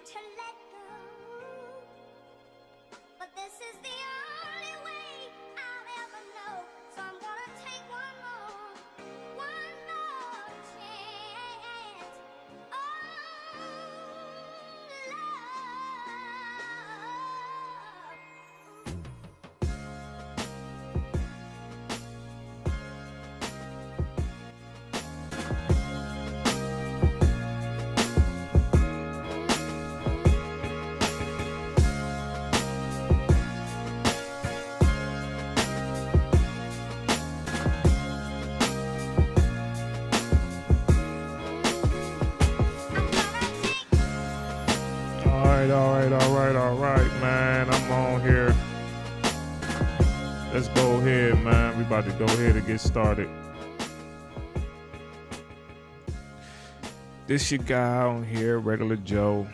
to let go, but this is the only way I'll ever know. So I'm gonna take one more chance. Oh, All right, man. I'm on here. Let's go ahead, man. We about to go ahead and get started. This your guy on here, Regular Joe,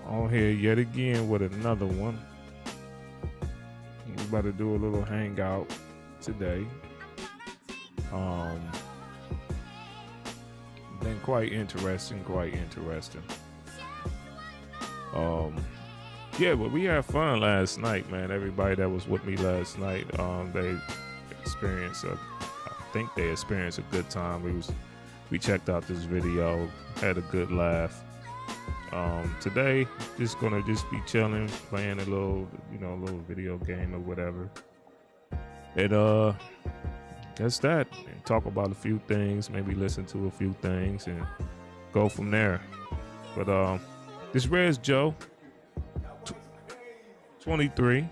on here yet again with another one. We about to do a little hangout today. Been quite interesting. Yeah, but we had fun last night, man. Everybody that was with me last night, they experienced I think they experienced a good time. We checked out this video, had a good laugh. Today, just gonna be chilling, playing a little video game or whatever. And that's that. And talk about a few things, maybe listen to a few things and go from there. But this Red's Joe, 23,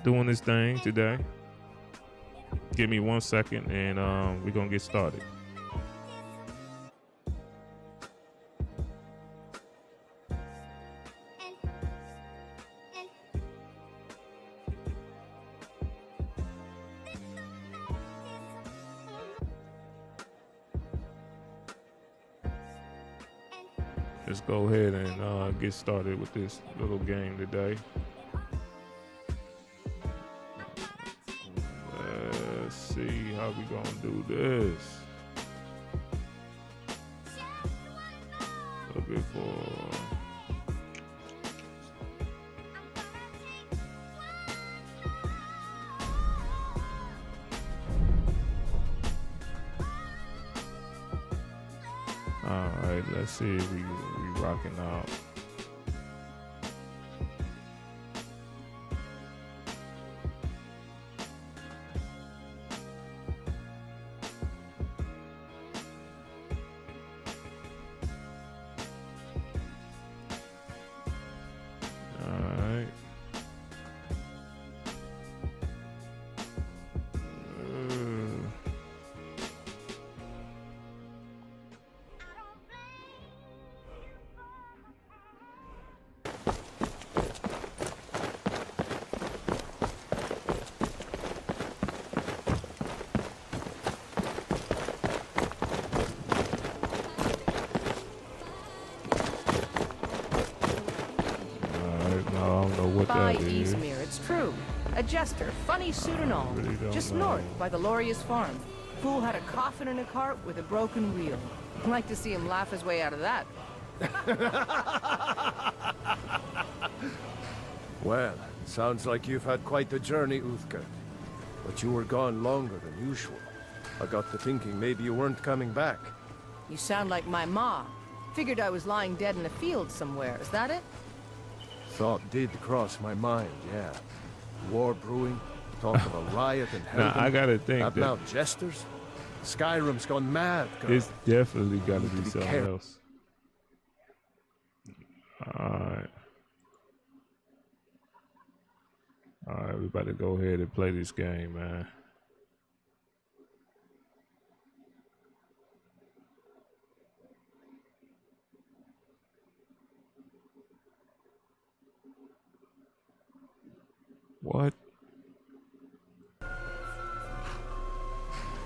doing this thing today. Give me 1 second and we're gonna get started. Let's go ahead and get started with this little game today. Let's see how we gonna do this. Looking for all right, let's see if we rocking out. By Izmir, it's true. A jester, funny suit and all. Really Just know. north by the Lorius farm. Fool had a coffin in a cart with a broken wheel. I'd like to see him laugh his way out of that. Well, sounds like you've had quite the journey, Uthka. But you were gone longer than usual. I got to thinking maybe you weren't coming back. You sound like my ma. Figured I was lying dead in a field somewhere. Is that it? Thought did cross my mind, yeah. War brewing, talk of a riot in hell. Now I gotta think Up that now, jesters? Skyrim's gone mad, girl. it's definitely gotta Need to be be something careful. else. All right, we about to go ahead and play this game, man. What?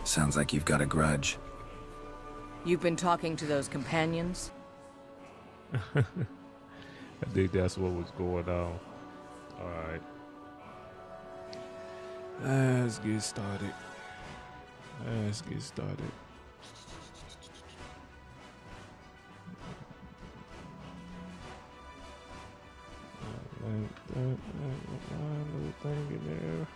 Sounds like you've got a grudge. You've been talking to those companions? I think that's what was going on. All right. Let's get started. Little thing in there.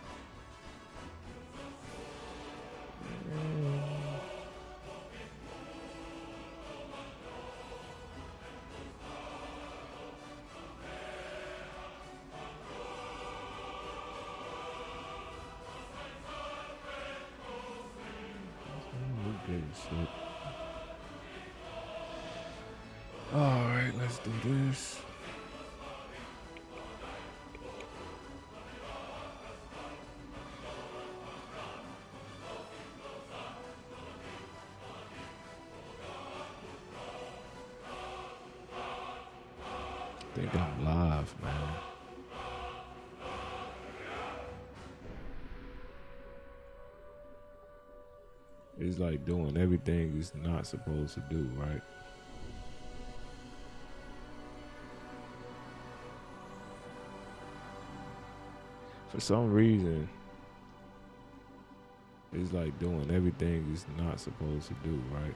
Shit. All right, let's do this. I think I'm live, man. It's like doing everything it's not supposed to do, right? For some reason, it's like doing everything it's not supposed to do, right?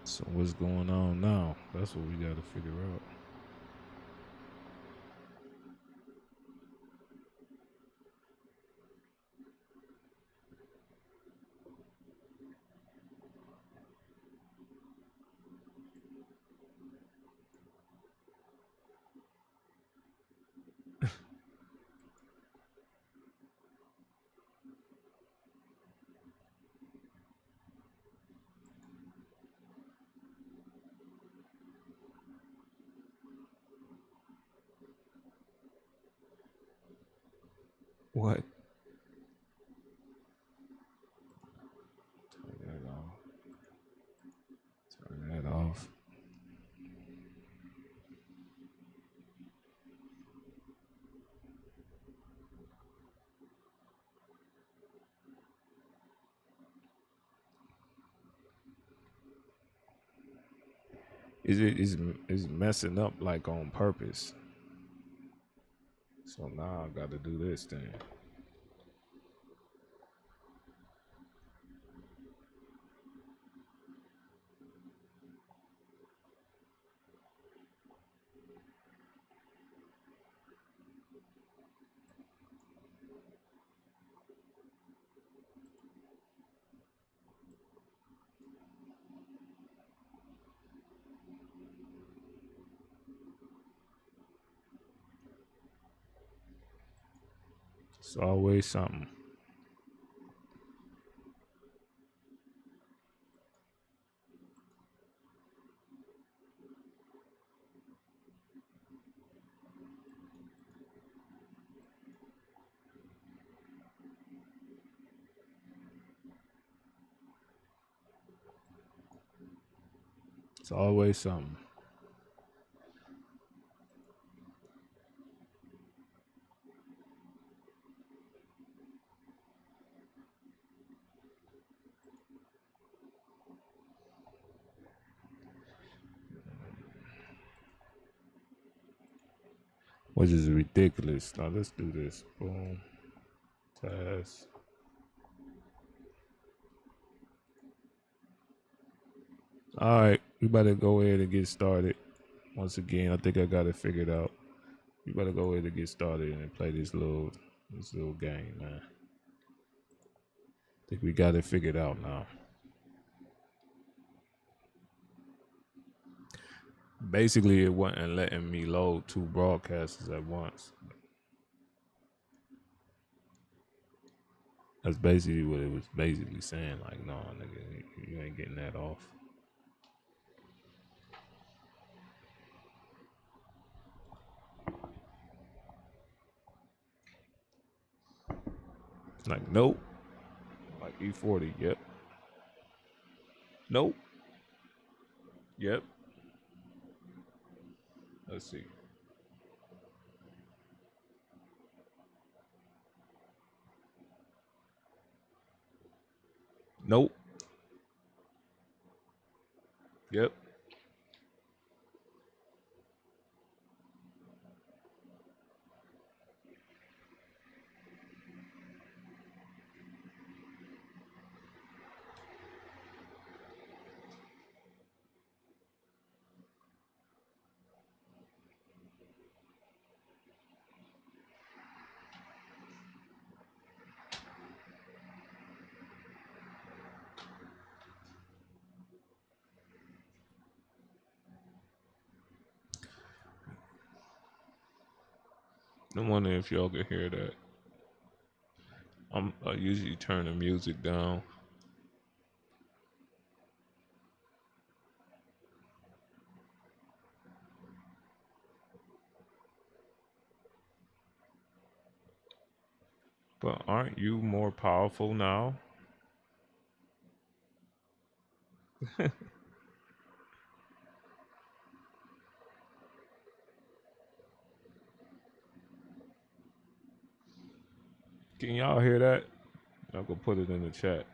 So what's going on now? That's what we got to figure out. What? Turn that off. Turn that off. Is messing up like on purpose. So now I got to do this thing. It's always something. It's always something. Which is ridiculous. Now let's do this. Boom. Task. All right, we better go ahead and get started. Once again, I think I got it figured out. We better go ahead and get started and play this little game, man. I think we got it figured out now. Basically, it wasn't letting me load two broadcasters at once. That's basically what it was basically saying. Like, no, nigga, you ain't getting that off. Like, nope. Like E40, yep. Nope. Yep. Let's see. Nope. Yep. I wonder if y'all could hear that. I usually turn the music down. But aren't you more powerful now? Can y'all hear that? I could put it in the chat.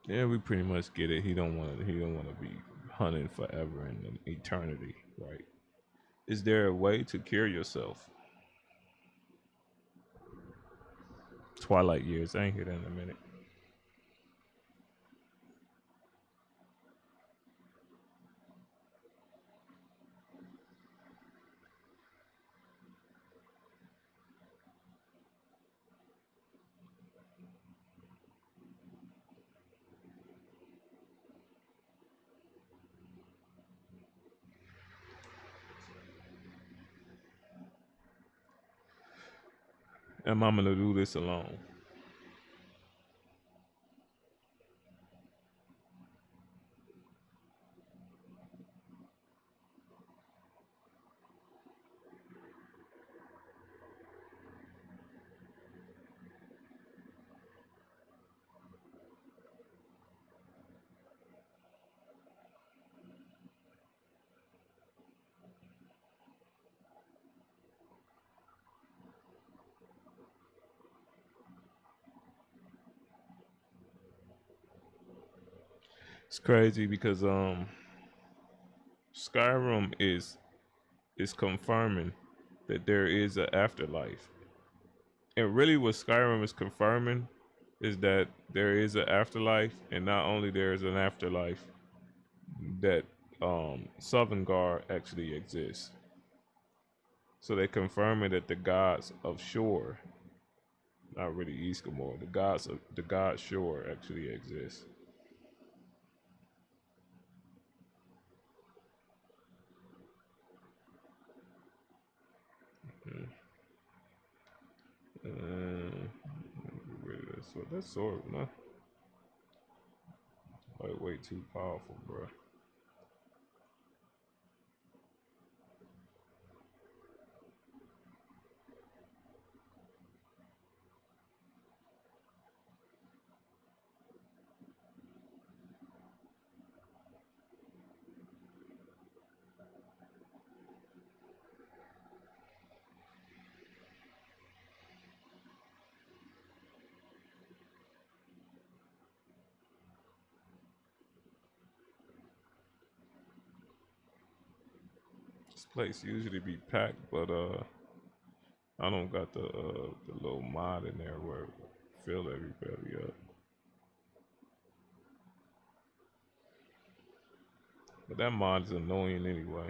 Yeah, we pretty much get it. He don't want to. He don't want to be hunted forever in an eternity, right? Is there a way to cure yourself? Twilight years. I ain't hear that in a minute. And I'm gonna do this alone. It's crazy because Skyrim is confirming that there is an afterlife. And really what Skyrim is confirming is that there is an afterlife, and not only there is an afterlife, that Sovngarde actually exists. So they're confirming that the gods of Shore, not really Eskimo, the god Shore actually exists. Mm. Get rid of that sword. That sword, no, like way too powerful, bro. This place usually be packed, but I don't got the little mod in there where it fill everybody up. But that mod is annoying anyway.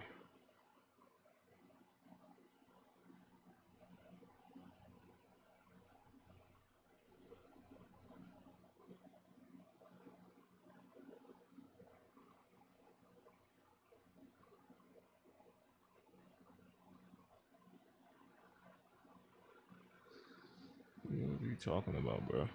talking about, bro?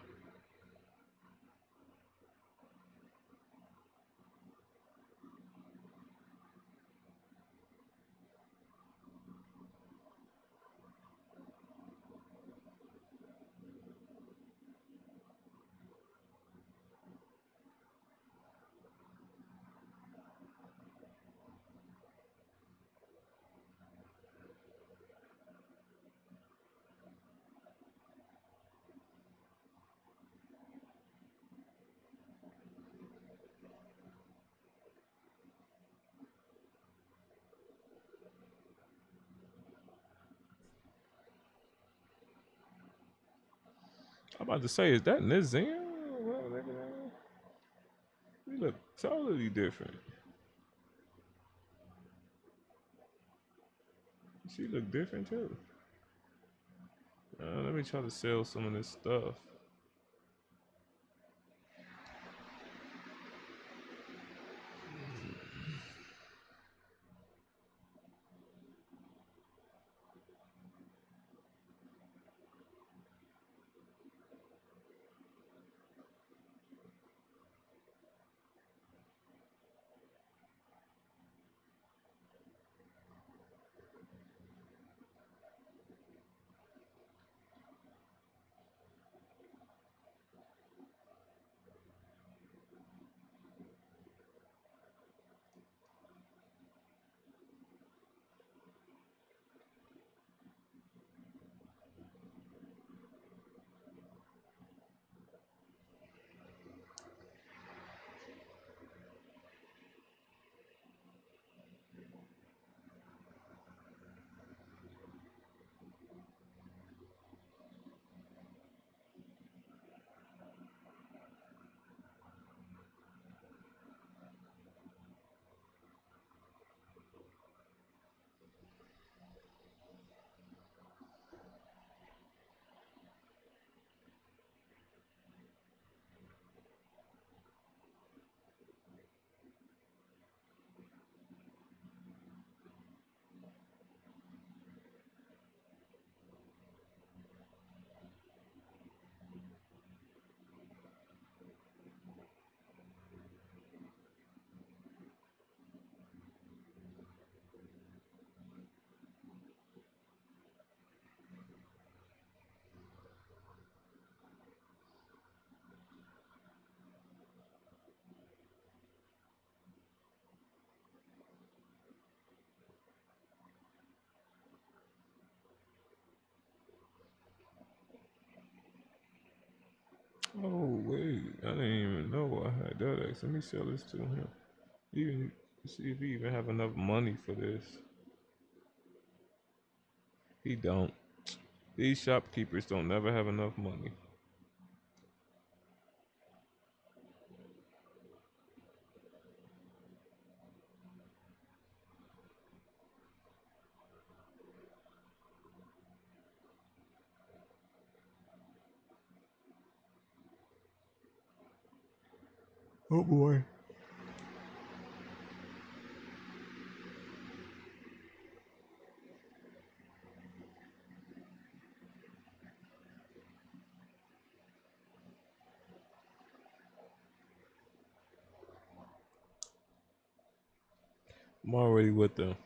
I'm about to say, is that Nizam? Well, nigga, you look totally different. She look different too. Let me try to sell some of this stuff. Oh wait, I didn't even know I had that X. Let me sell this to him. Even see if he even have enough money for this. He don't. These shopkeepers don't never have enough money. Oh boy. I'm already with them.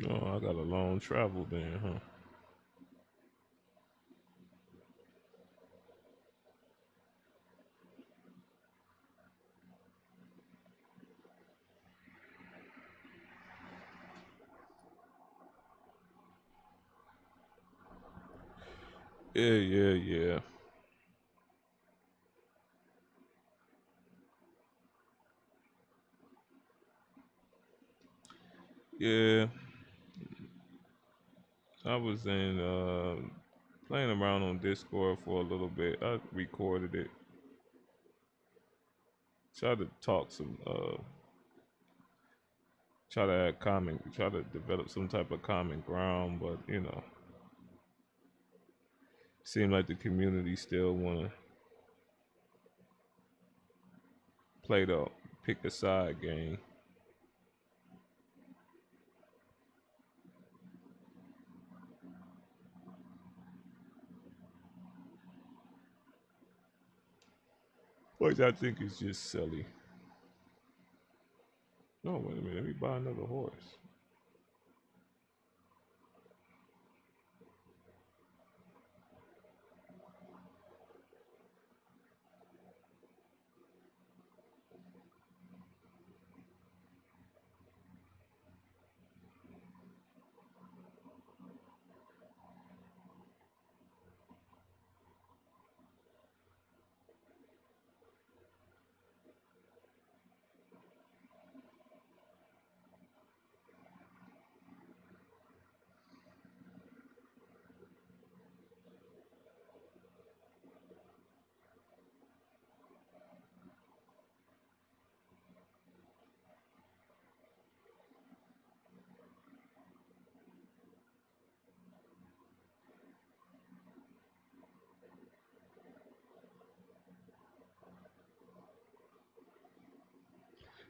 Oh, I got a long travel then, huh? Yeah, yeah, yeah. Yeah, I was in playing around on Discord for a little bit. I recorded it. Try to talk some try to add try to develop some type of common ground, but you know, Seem like the community still want to play the pick a side game. Which I think is just silly. No, wait a minute. Let me buy another horse.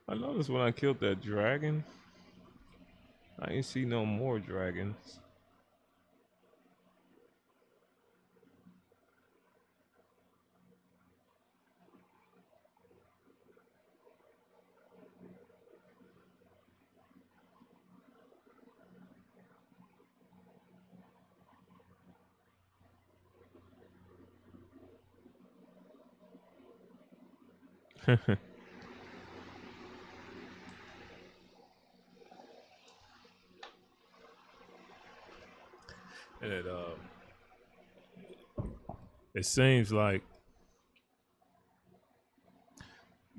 I noticed when I killed that dragon, I ain't see no more dragons. And it seems like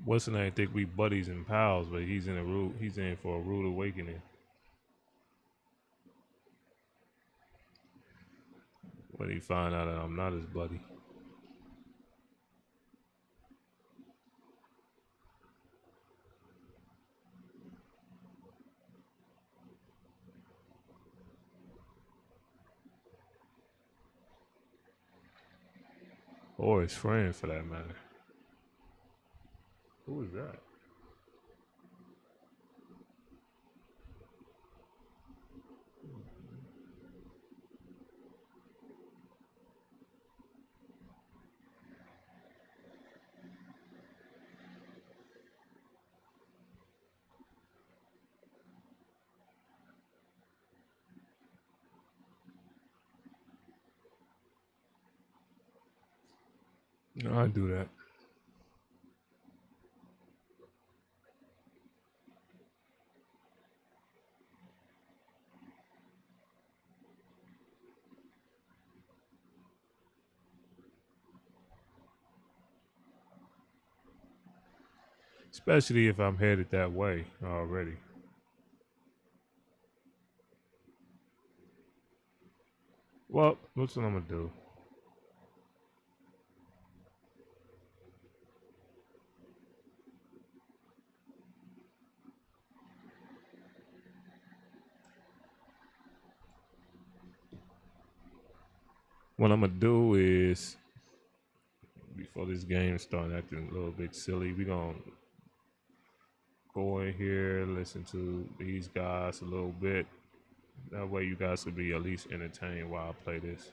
what's the name? Think we buddies and pals, but he's in a rude. He's in for a rude awakening. When he find out that I'm not his buddy. Or his friend for that matter. Who is that? No, I do that. Especially if I'm headed that way already. Well, what's what I'm gonna do? What I'm gonna do is before this game starts acting a little bit silly, we gonna go in here, listen to these guys a little bit. That way you guys will be at least entertained while I play this.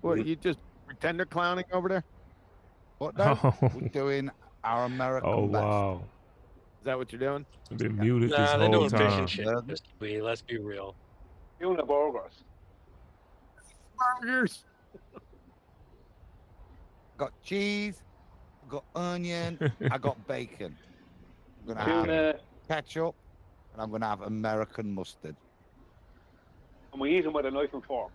What, you just pretender clowning over there? What now? Oh, We're doing our American oh best. wow. Is that what you're doing? I've been muted this Nah, they're whole doing fish time. and shit. Let's be real. Doing the burgers. Burgers. Got cheese, got onion, I got bacon. I'm gonna have Tuna, ketchup, and I'm gonna have American mustard. and we eat them with a knife and fork.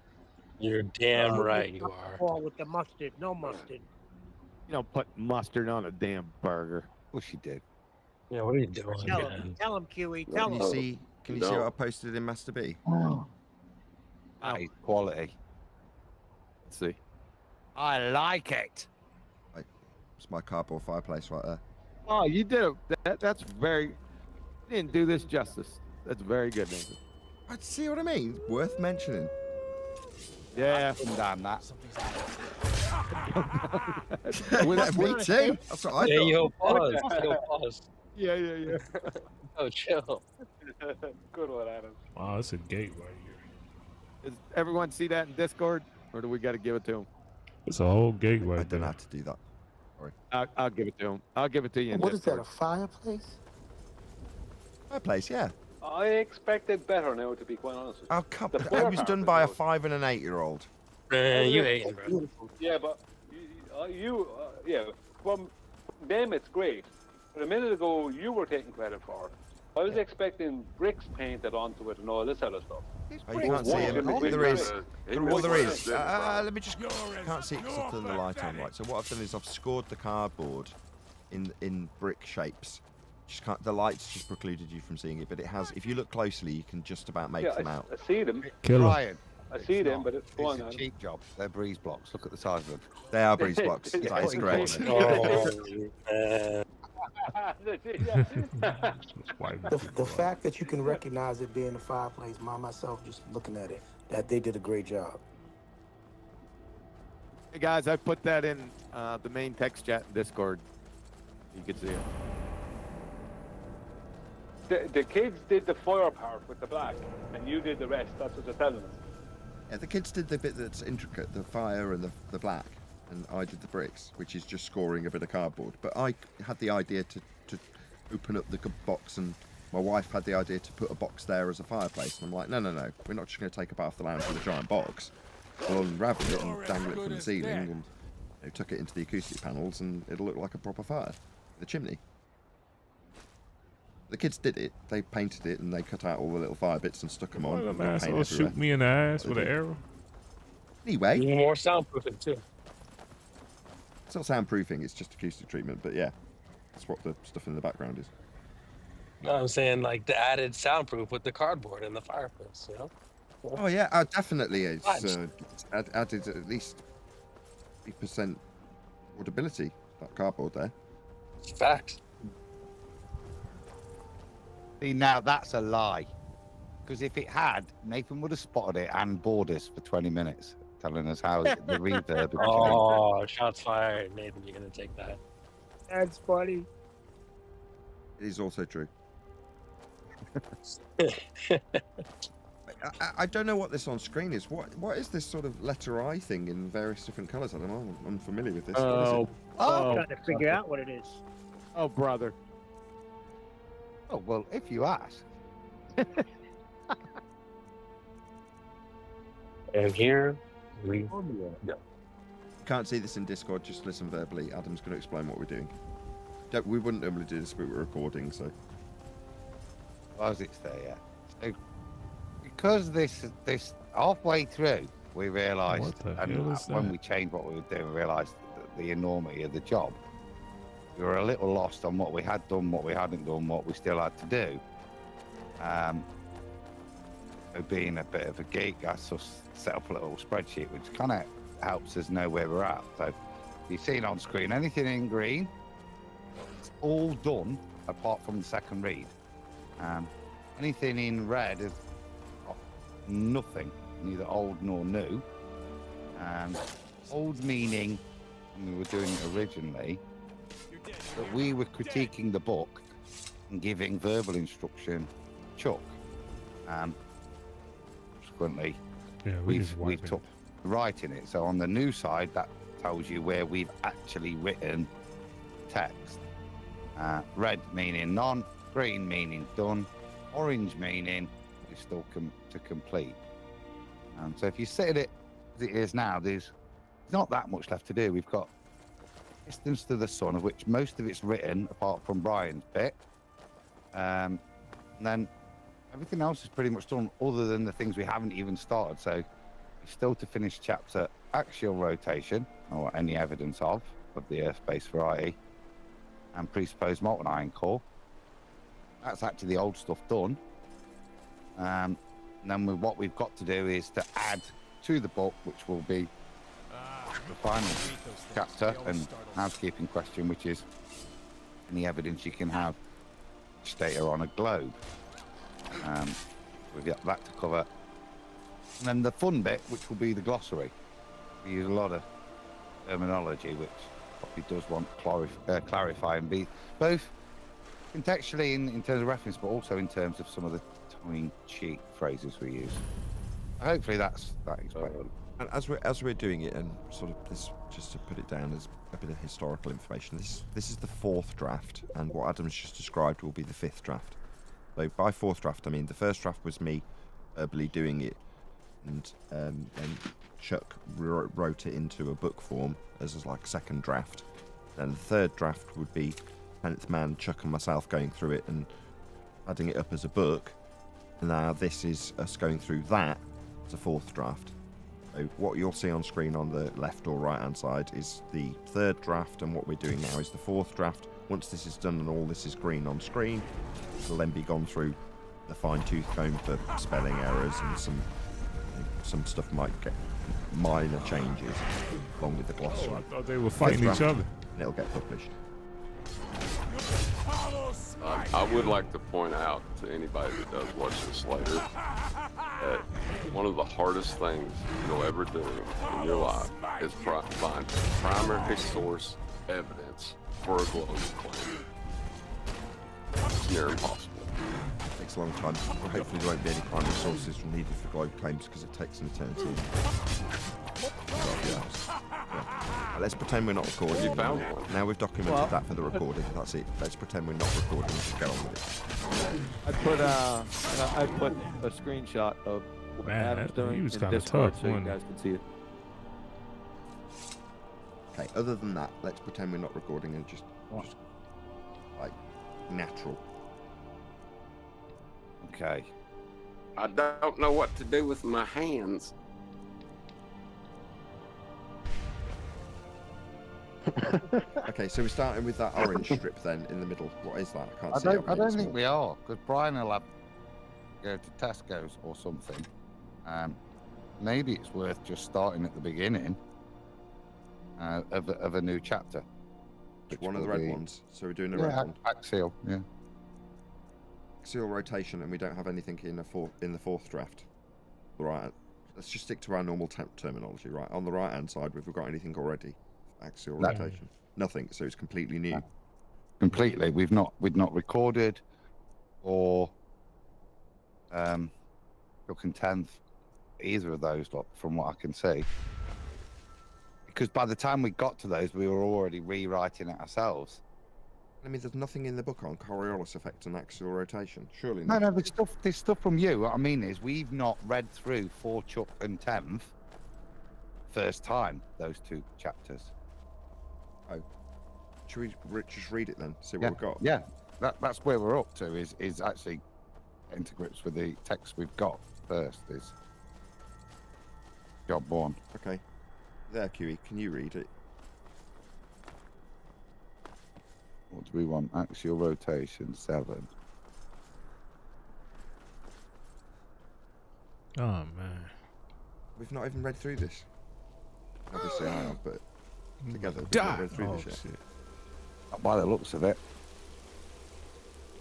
You're damn right you are. Ball with the mustard, no mustard. You don't put mustard on a damn burger. Of course you did. Yeah, what are you doing, man? Tell him, Kiwi. No, Tell no. him. Can you see what I posted in Master B? That is quality. Let's see. I like it. It's my cardboard fireplace right there. Oh, you did it. That's very. You didn't do this justice. That's very good, Nathan. I see what I mean. Worth mentioning. Yeah. Damn that. Me too. That's what I Hey, thought. yo, pause. Yo, pause. Yeah. Oh, chill. Good one, Adam. Wow, it's a gate right here. Does everyone see that in Discord, or do we got to give it to him? It's a whole gate I right don't there. know how to do that. I'll give it to him. I'll give it to you in What is that, Discord. a fireplace? Fireplace, yeah. I expected better now, to be quite honest with you. Oh, come. The It fire was done part by a is good. 5 and an 8-year-old. Man, you hating, bro. Yeah, but yeah, from them it's great. But a minute ago, you were taking credit for it. I was expecting bricks painted onto it and all this other stuff. Oh, you can't see him. What? There is. Well, there is. What? Let me just. Can't see it because I've turned the light on. Right. So what I've done is I've scored the cardboard in brick shapes. Just can't. The light's just precluded you from seeing it, but it has. If you look closely, you can just about make Yeah, them out. I see them. Kill him. Ryan, I see them, but it's it's going a on. cheap job. They're breeze blocks. Look at the size of them. They are breeze blocks. That is correct. Oh, man. Just wipe it. The fact that you can recognize it being a fireplace, myself just looking at it, that they did a great job. Hey guys, I put that in the main text chat in Discord. You can see it. The kids did the fire part with the black, and you did the rest. That's what they're telling us. Yeah, the kids did the bit that's intricate, the fire and the black, and I did the bricks, which is just scoring a bit of cardboard. But I had the idea to open up the box, and my wife had the idea to put a box there as a fireplace. And I'm like, no, we're not just going to take up half the land with a giant box. We'll unravel it and dangle it from the ceiling, and tuck it into the acoustic panels, and it'll look like a proper fire. The chimney. The kids did it. They painted it, and they cut out all the little fire bits and stuck them Why on. did and an paint asshole everywhere. shoot me in the ass with an arrow? Anyway, More soundproofing, too. it's not soundproofing, it's just acoustic treatment, but yeah, that's what the stuff in the background is. No, I'm saying, like, the added soundproof with the cardboard and the fireplace, you know? Oh yeah, definitely it's added at least 3% audibility, that cardboard there. Facts. See, now that's a lie. Because if it had, Nathan would have spotted it and bored us for 20 minutes, telling us how the reverb had changed. Oh, shots fired. Nathan, you're going to take that. That's funny. It is also true. I don't know what this on screen is. What is this sort of letter I thing in various different colours? I don't know. I'm unfamiliar with this. What is it? I'm trying to figure out what it is. Oh, brother. Oh, well, if you ask. And here we go. Can't see this in Discord, just listen verbally. Adam's going to explain what we're doing. We wouldn't normally do this, but we're recording, so. Was it's there, yeah. So, because this halfway through, we realised, What the and hell is when that? we changed what we were doing, we realised the enormity of the job. We were a little lost on what we had done, what we hadn't done, what we still had to do. So being a bit of a geek, I sort of set up a little spreadsheet, which kind of helps us know where we're at. So you've seen on screen anything in green, it's all done apart from the second read. Anything in red is nothing, neither old nor new. Old meaning, when we were doing it originally, that we were critiquing the book and giving verbal instruction to Chuck. Subsequently, Yeah, we've took writing it. So on the new side, that tells you where we've actually written text. Red meaning none, green meaning done, orange meaning is still to complete. So if you set it as it is now, there's not that much left to do. We've got distance to the sun, of which most of it's written, apart from Brian's bit. And then everything else is pretty much done, other than the things we haven't even started. So Still to finish chapter axial rotation, or any evidence of the Earth-based variety, and presupposed molten iron core. That's actually the old stuff done. And then what we've got to do is to add to the book, which will be the final chapter and housekeeping question, which is any evidence you can have data on a globe. We've got that to cover. And then the fun bit, which will be the glossary. We use a lot of terminology, which probably does want clarifying, be both contextually in terms of reference, but also in terms of some of the tongue-in-cheek phrases we use. Hopefully that explains. And as we're doing it, and sort of this, just to put it down as a bit of historical information, this is the 4th draft, and what Adam's just described will be the 5th draft. So by 4th draft, I mean the first draft was me verbally doing it, and then Chuck wrote it into a book form as like second draft. Then the 3rd draft would be 10th man, Chuck and myself going through it and adding it up as a book. And now this is us going through that as a 4th draft. So what you'll see on screen on the left or right hand side is the 3rd draft, and what we're doing now is the 4th draft. Once this is done and all this is green on screen, it'll then be gone through the fine-tooth comb for spelling errors, and some stuff might get minor changes along with the glossary. I thought they were fighting each other. And it'll get published. I would like to point out to anybody that does watch this later that one of the hardest things you'll ever do in your life is find primary source evidence for a global claim. It's near impossible. It takes a long time. Well, hopefully there won't be any primary sources needed for global claims because it takes an eternity. Let's pretend we're not recording. You found one. Now we've documented that for the recording. That's it. Let's pretend we're not recording. Let's get on with it. I put a screenshot of what Adam's doing he was in kind of Discord tough, so you wasn't guys can see it. Okay, other than that, let's pretend we're not recording and just like natural. Okay. I don't know what to do with my hands. Okay, so we're starting with that orange strip then in the middle. What is that? I can't see. I don't think we are, because Brian will have go to Tesco's or something. Maybe it's worth just starting at the beginning of a new chapter. Which one of the red ones? So we're doing the red one. Axial, yeah. Axial rotation, and we don't have anything in the 4th draft. Right. Let's just stick to our normal terminology. Right. On the right hand side, have we got anything already? Axial rotation. Nothing. So it's completely new. Completely. We've not recorded or book and 10th either of those, from what I can see. Because by the time we got to those, we were already rewriting it ourselves. I mean, there's nothing in the book on Coriolis effect and axial rotation. Surely not. No, there's stuff from you. What I mean is, we've not read through 4, Chuck and 10th first time, those 2 chapters. Oh. Should we just read it then? See what we've got? Yeah, that's where we're up to, is actually getting to grips with the text we've got first, is job one. Okay. There, QE, can you read it? What do we want? Axial rotation 7. Oh, man. We've not even read through this. Obviously I have, but together we've Die. not read through Oh, this yet. shit. Not by the looks of it.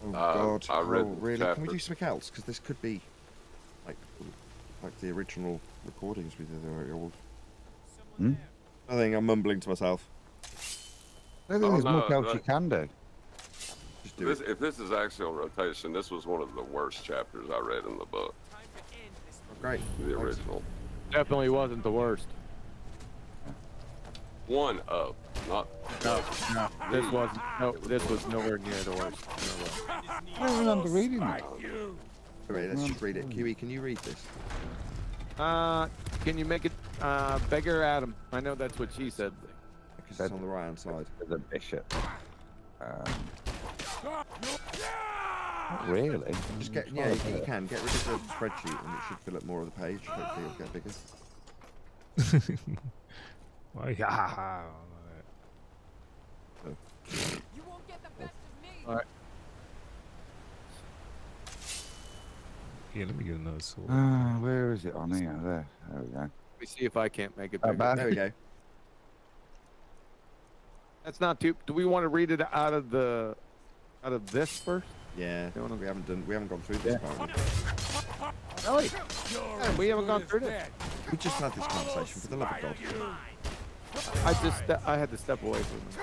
Oh, God. I read really? chapter. Can we do something else? Because this could be like the original recordings we did. They're very old. I think I'm mumbling to myself. I don't think there's much else you can do. Just do it. If this is axial rotation, this was one of the worst chapters I read in the book. Oh, great. The original. Definitely wasn't the worst. One of, not. No, this wasn't. No, this was nowhere near the worst. No way. I don't remember reading that. Alright, let's just read it. QE, can you read this? Can you make it bigger, Adam? I know that's what she said. Because it's on the right hand side. The bishop. Not really. Just get, yeah, you can get rid of the spreadsheet and it should fill up more of the page. Hopefully it'll get bigger. Why, yeah. All right. Yeah, let me get another sword. Where is it on here? There we go. Let me see if I can't make it Oh, bigger. bad. There we go. That's not too. Do we want to read it out of this first? Yeah, we haven't gone through this part. yet. Really? Yeah, we haven't gone through this. We just had this conversation for the love of God. I had to step away from it.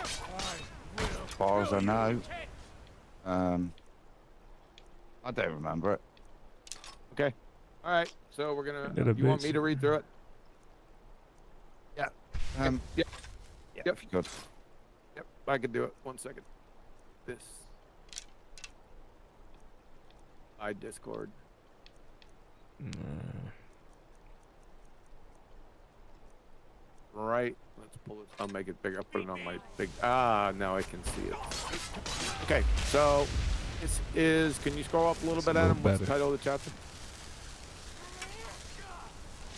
As far as I know, I don't remember it. Okay. All right. So we're gonna. Little You want bit. me to read through it? Yeah. Yeah, Yep. if you could. Yep. I can do it. 1 second. This. Discord. Right. Let's pull this. I'll make it bigger. I'll put it on my big. Now I can see it. Okay. So this is. Can you scroll up a little It's bit, a little Adam? What's the better. title of the chapter?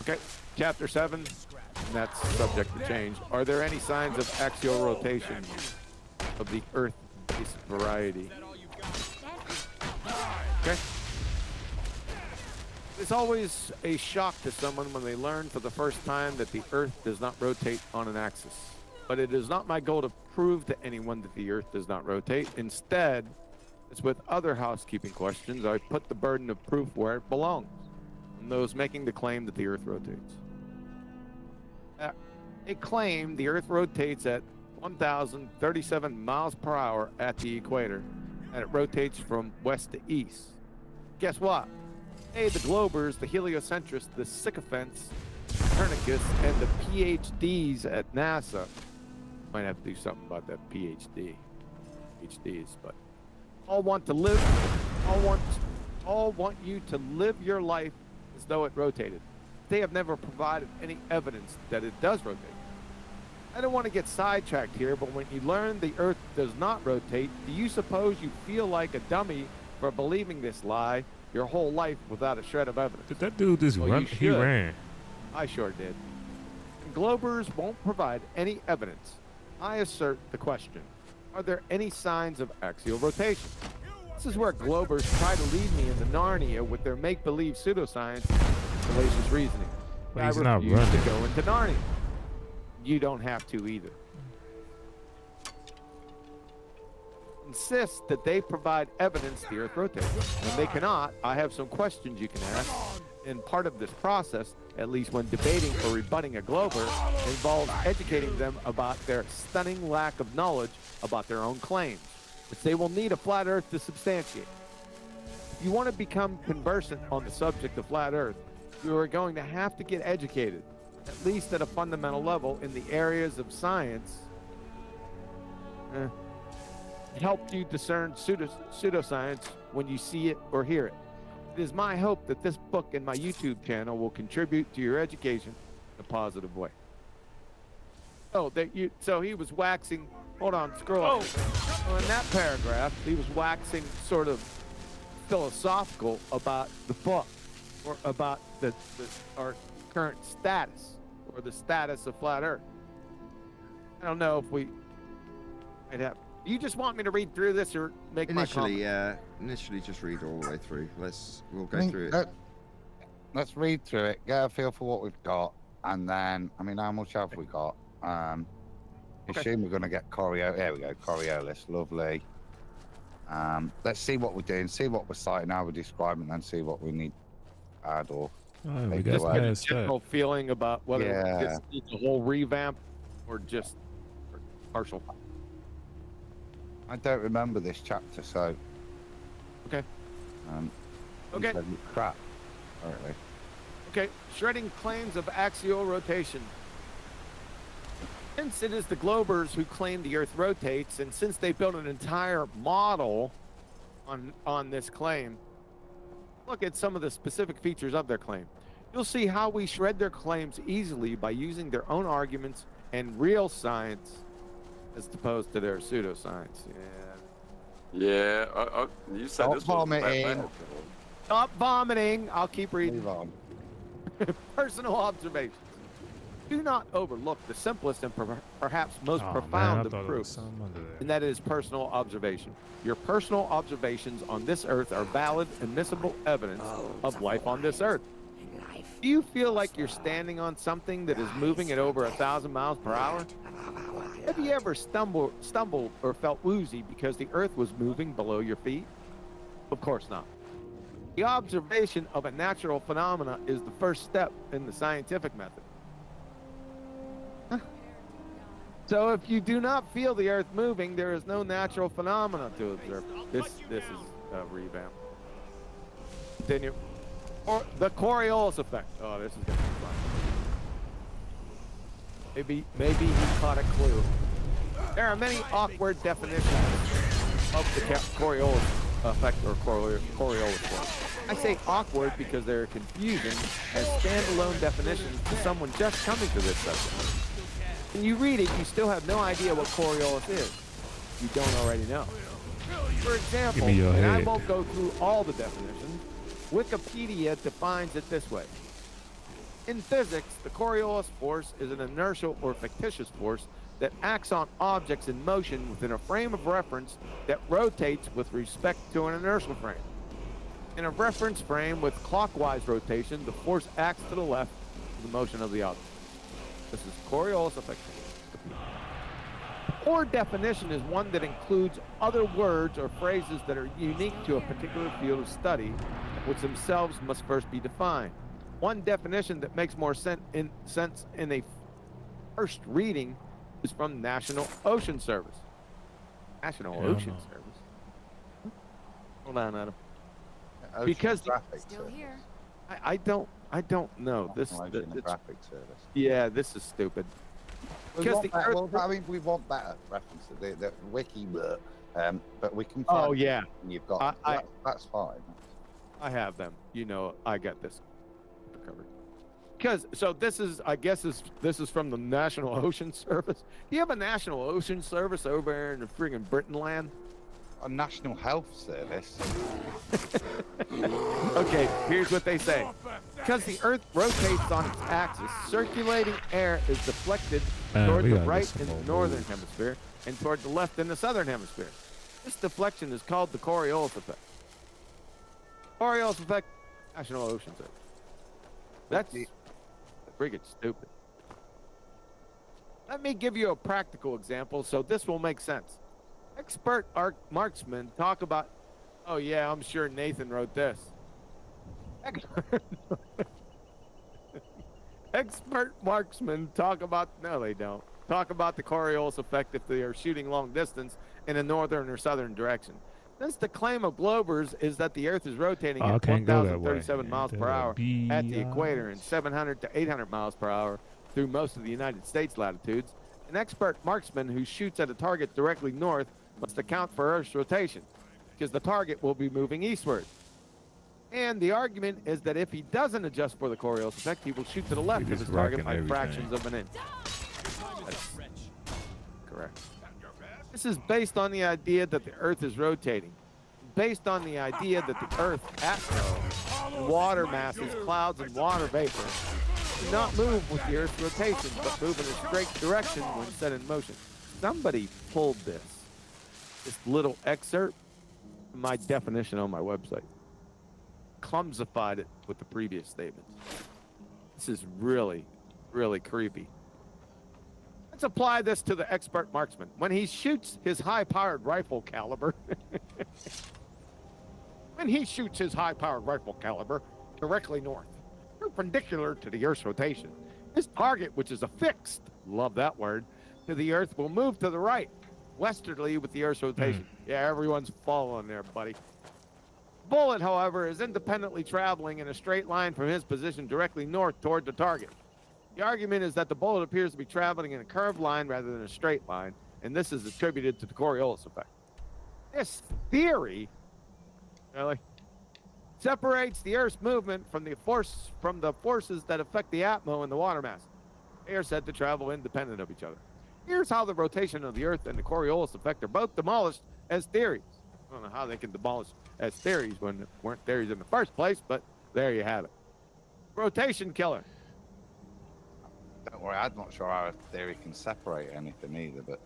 Okay. Chapter 7. And that's subject to change. Are there any signs of axial rotation of the Earth-based variety? Okay. It's always a shock to someone when they learn for the first time that the Earth does not rotate on an axis. But it is not my goal to prove to anyone that the Earth does not rotate. Instead, as with other housekeeping questions, I put the burden of proof where it belongs, on those making the claim that the Earth rotates. They claim the Earth rotates at 1,037 miles per hour at the equator, and it rotates from west to east. Guess what? Hey, the Globers, the heliocentrists, the sycophants, Copernicus, and the PhDs at NASA might have to do something about that PhDs, but all want you to live your life as though it rotated. They have never provided any evidence that it does rotate. I don't want to get sidetracked here, but when you learn the Earth does not rotate, do you suppose you feel like a dummy for believing this lie your whole life without a shred of evidence? Did that dude just Well, run? you He should. ran. I sure did. And Globers won't provide any evidence. I assert the question, are there any signs of axial rotation? This is where Globers try to lead me into Narnia with their make-believe pseudoscience and fallacious reasoning. But I he's not refuse to running. go into Narnia. You don't have to either. Insist that they provide evidence the Earth rotates. When they cannot, I have some questions you can ask. And part of this process, at least when debating or rebutting a Glober, involves educating them about their stunning lack of knowledge about their own claims, which they will need a flat Earth to substantiate. If you want to become conversant on the subject of flat Earth, you are going to have to get educated, at least at a fundamental level, in the areas of science help you discern pseudoscience when you see it or hear it. It is my hope that this book and my YouTube channel will contribute to your education in a positive way. So he was waxing. Hold on, scroll up. So in that paragraph, he was waxing sort of philosophical about the book, or about our current status, or the status of flat Earth. I don't know if we might have. Do you just want me to read through this or make my comment? Initially just read all the way through. We'll go through it. Let's read through it, get a feel for what we've got, and then, I mean, how much have we got? Assume we're going to get Coriolis. There we go, Coriolis, lovely. Let's see what we're doing, see what we're citing, how we're describing, and then see what we need to add or We take got Just away. get a past general that. feeling about whether Yeah. this needs a whole revamp or just partial. I don't remember this chapter, so. Okay. he Okay. said it's crap, apparently. Okay, shredding claims of axial rotation. Since it is the Globers who claim the Earth rotates, and since they built an entire model on this claim, look at some of the specific features of their claim. You'll see how we shred their claims easily by using their own arguments and real science as opposed to their pseudoscience. Yeah, you said Stop this was vomiting. bad. Stop vomiting. I'll keep reading. Move on. Personal observations. Do not overlook the simplest and perhaps most Oh, man, profound I of thought it was proofs, something under there. and that is personal observation. Your personal observations on this earth are valid, admissible evidence of life on this earth. Do you feel like you're standing on something that is moving at over 1,000 miles per hour? Have you ever stumbled or felt woozy because the earth was moving below your feet? Of course not. The observation of a natural phenomena is the first step in the scientific method. So if you do not feel the earth moving, there is no natural phenomena to observe. This is a revamp. Continue. Or the Coriolis effect. Oh, this is gonna be fun. Maybe he caught a clue. There are many awkward definitions of the Coriolis effect or Coriolis force. I say awkward because they're confusing as standalone definitions to someone just coming to this subject. When you read it, you still have no idea what Coriolis is. You don't already know. For example, Give me your and I head. won't go through all the definitions, Wikipedia defines it this way. In physics, the Coriolis force is an inertial or fictitious force that acts on objects in motion within a frame of reference that rotates with respect to an inertial frame. In a reference frame with clockwise rotation, the force acts to the left of the motion of the object. This is Coriolis effect. Or definition is one that includes other words or phrases that are unique to a particular field of study, which themselves must first be defined. One definition that makes more sense in a first reading is from National Ocean Service. National Ocean Service. Hold on, Adam. Because Still here. I don't know this. Graphic service. Yeah, this is stupid. We Because want the that, Earth. well, I mean, we want that reference to the wiki, but we can. Oh, find yeah. it and you've got that's fine. I have them. You know, I got this covered. Because so this is, I guess this is from the National Ocean Service. Do you have a National Ocean Service over there in the friggin' Britain land? A National Health Service. Okay, here's what they say. Because the Earth rotates on its axis, circulating air is deflected toward the right in the northern hemisphere and toward the left in the southern hemisphere. This deflection is called the Coriolis effect. Coriolis effect, National Ocean Service. That's friggin' stupid. Let me give you a practical example so this will make sense. Expert marksmen talk about, oh yeah, I'm sure Nathan wrote this. Expert marksmen talk about, no they don't, talk about the Coriolis effect if they are shooting long distance in a northern or southern direction. Since the claim of Globers is that the Earth is rotating at 1,037 miles per hour at the equator and 700 to 800 miles per hour through most of the United States latitudes, an expert marksman who shoots at a target directly north must account for Earth's rotation, because the target will be moving eastward. And the argument is that if he doesn't adjust for the Coriolis effect, he will shoot to the left of his target by fractions of an inch. That's correct. This is based on the idea that the Earth is rotating, based on the idea that the Earth's atmosphere, water masses, clouds, and water vapor do not move with the Earth's rotation, but move in a straight direction when set in motion. Somebody pulled this little excerpt from my definition on my website, clumsified it with the previous statements. This is really, really creepy. Let's apply this to the expert marksman. When he shoots his high-powered rifle caliber, directly north, perpendicular to the Earth's rotation, his target, which is affixed, love that word, to the Earth will move to the right, westerly with the Earth's rotation. Yeah, everyone's following there, buddy. Bullet, however, is independently traveling in a straight line from his position directly north toward the target. The argument is that the bullet appears to be traveling in a curved line rather than a straight line, and this is attributed to the Coriolis effect. This theory separates the Earth's movement from the forces that affect the atmo and the water mass. They are said to travel independent of each other. Here's how the rotation of the Earth and the Coriolis effect are both demolished as theories. I don't know how they can demolish as theories when it weren't theories in the first place, but there you have it. Rotation killer. Don't worry, I'm not sure our theory can separate anything either, but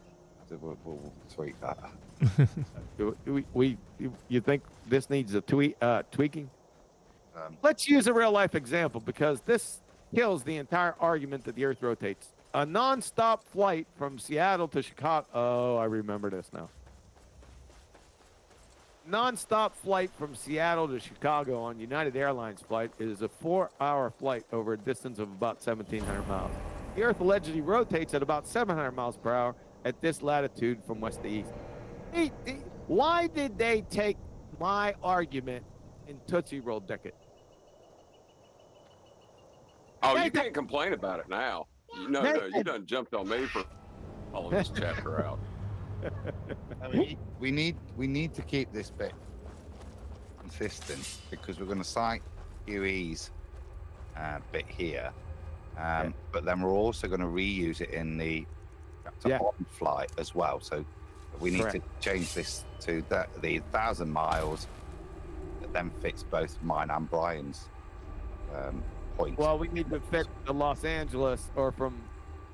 we'll tweak that. You think this needs a tweaking? Um, Let's use a real life example because this kills the entire argument that the Earth rotates. A non-stop flight from Seattle to Chicago. Oh, I remember this now. Non-stop flight from Seattle to Chicago on United Airlines flight is a 4-hour flight over a distance of about 1,700 miles. The Earth allegedly rotates at about 700 miles per hour at this latitude from west to east. Why did they take my argument and Tootsie Roll Dick? Oh, you can't complain about it now. No, you done jumped on me for all this chapter out. we need to keep this bit consistent because we're going to cite QE's bit here, but then we're also going to reuse it in the on flight as well. So we need to change this to the 1,000 miles that then fits both mine and Brian's points. Well, we need to fit the Los Angeles or from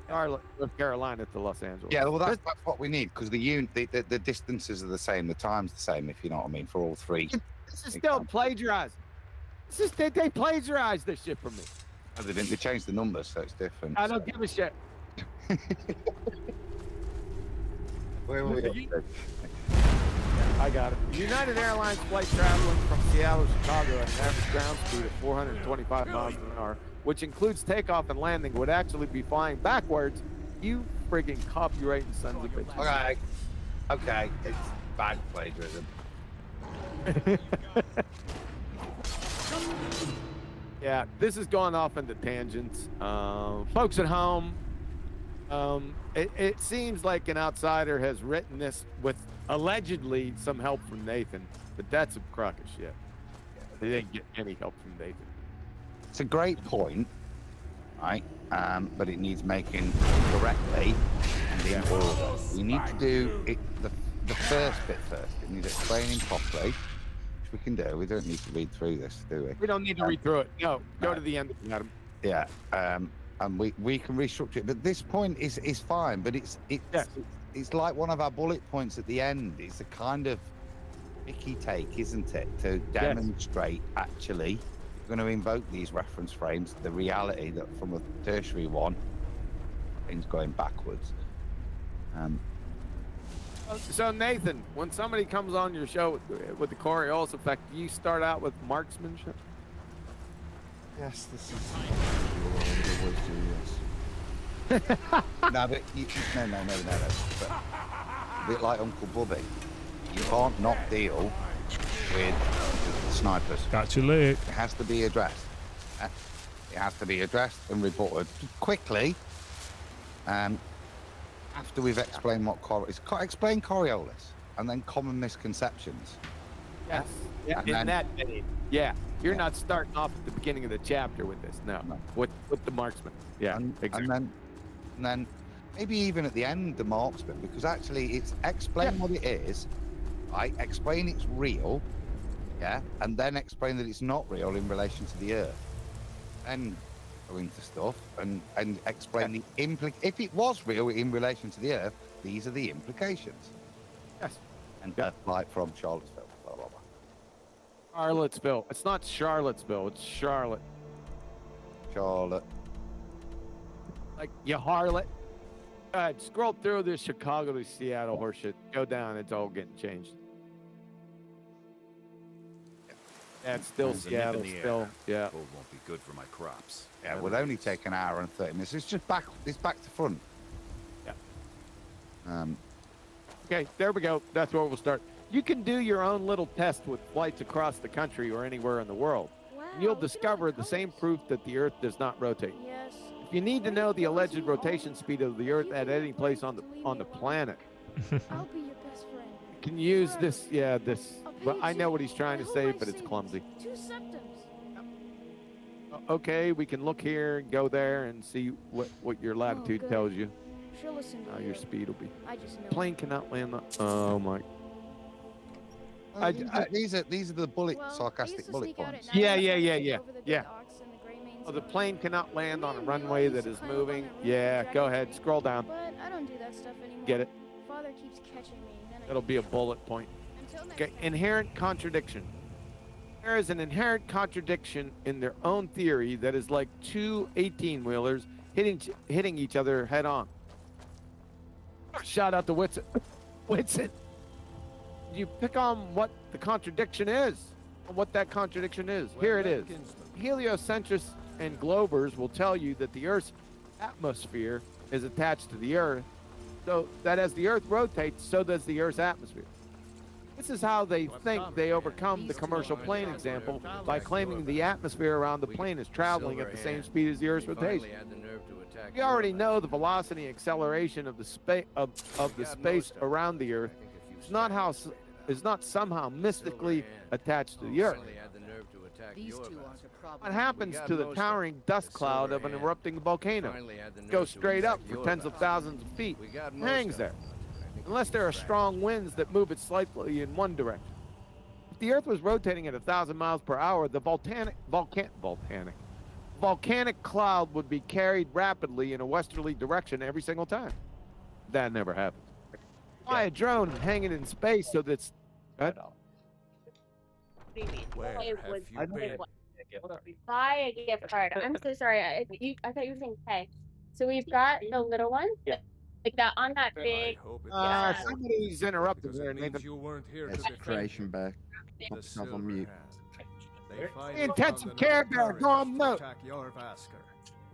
North Carolina to Los Angeles. Yeah, well, that's what we need because the distances are the same, the time's the same, if you know what I mean, for all three. This is still plagiarized. They plagiarized this shit from me. No, they didn't. They changed the numbers, so it's different. I don't give a shit. Where were we? I got it. United Airlines flight traveling from Seattle to Chicago at an average ground speed of 425 miles an hour, which includes takeoff and landing, would actually be flying backwards. You friggin' copyrighting sons of bitches. Okay, it's bad plagiarism. Yeah, this has gone off into tangents. Folks at home, it seems like an outsider has written this with allegedly some help from Nathan, but that's a crock of shit. They didn't get any help from Nathan. It's a great point, right? But it needs making correctly and in order. We need to do it the first bit first. It needs explaining properly, which we can do. We don't need to read through this, do we? We don't need to read through it. No, go to the end of it, Adam. Yeah, and we can restructure it. But this point is fine. But it's like one of our bullet points at the end. It's a kind of picky take, isn't it, to demonstrate actually we're going to invoke these reference frames, the reality that from a tertiary one, things going backwards. So Nathan, when somebody comes on your show with the Coriolis effect, do you start out with marksmanship? Yes, this is what I always do, yes. No, but no. But a bit like Uncle Bubby, you can't not deal with snipers. Got your leg. It has to be addressed. It has to be addressed and reported quickly. After we've explained what explain Coriolis and then common misconceptions. Yes. Yeah. In that vein. Yeah. You're not starting off at the beginning of the chapter with this. No. With the marksman. Yeah. Exactly. And then maybe even at the end the marksman, because actually it's explain what it is, right? Explain it's real, and then explain that it's not real in relation to the Earth. Then go into stuff and explain the if it was real in relation to the Earth, these are the implications. Yes. And like from Charlottesville, blah blah blah. Charlottesville. It's not Charlottesville. It's Charlotte. Charlotte. Like you harlot. Scroll through this Chicago to Seattle horseshit. Go down. It's all getting changed. Yeah, it's still Seattle. Still, Cold won't be good for my crops. Yeah, we'll only take an hour and 30 minutes. It's just back. It's back to front. Yeah. Okay, there we go. That's where we'll start. You can do your own little test with flights across the country or anywhere in the world. And you'll discover the same proof that the Earth does not rotate. Yes. If you need to know the alleged rotation speed of the Earth at any place on the planet, I'll be your best friend. you can use this. Yeah, this. But I know what he's trying to say, but it's clumsy. 2 septums. Okay, we can look here and go there and see what your latitude good. tells you. She'll listen to Your speed will be. I just know. Plane cannot land. Oh my. These are the sarcastic bullet points. Yeah. Over the Ox and the Gray Mane Oh, the plane cannot land on a runway that is moving. Yeah, go ahead. Scroll down. But I don't do that stuff anymore. Get it? Father keeps catching me. Then I It'll be a bullet point. Until next Okay, inherent contradiction. There is an inherent contradiction in their own theory that is like two 18-wheelers hitting each other head on. Shout out to Whitson. Whitson, you pick on what the contradiction is, what that contradiction is. Here it is. Heliocentrists and globers will tell you that the Earth's atmosphere is attached to the Earth, so that as the Earth rotates, so does the Earth's atmosphere. This is how they think they overcome the commercial plane example by claiming the atmosphere around the plane is traveling at the same speed as the Earth's rotation. We already know the velocity and acceleration of the space space around the Earth is not somehow mystically attached to the Earth. These two aren't a problem. What happens to the towering dust cloud of an erupting volcano? It goes straight up for tens of thousands of feet, hangs there, unless there are strong winds that move it slightly in one direction. If the Earth was rotating at 1,000 miles per hour, the volcanic cloud would be carried rapidly in a westerly direction every single time. That never happens. Fly a drone hanging in space so that's... Where have you been? Buy a gift card. I'm so sorry. I thought you were saying pay. So we've got the little one, like that on that big. Somebody's interrupted there. You weren't here It's Creation Bear. Put yourself on mute. Intensive care bear, go on mute.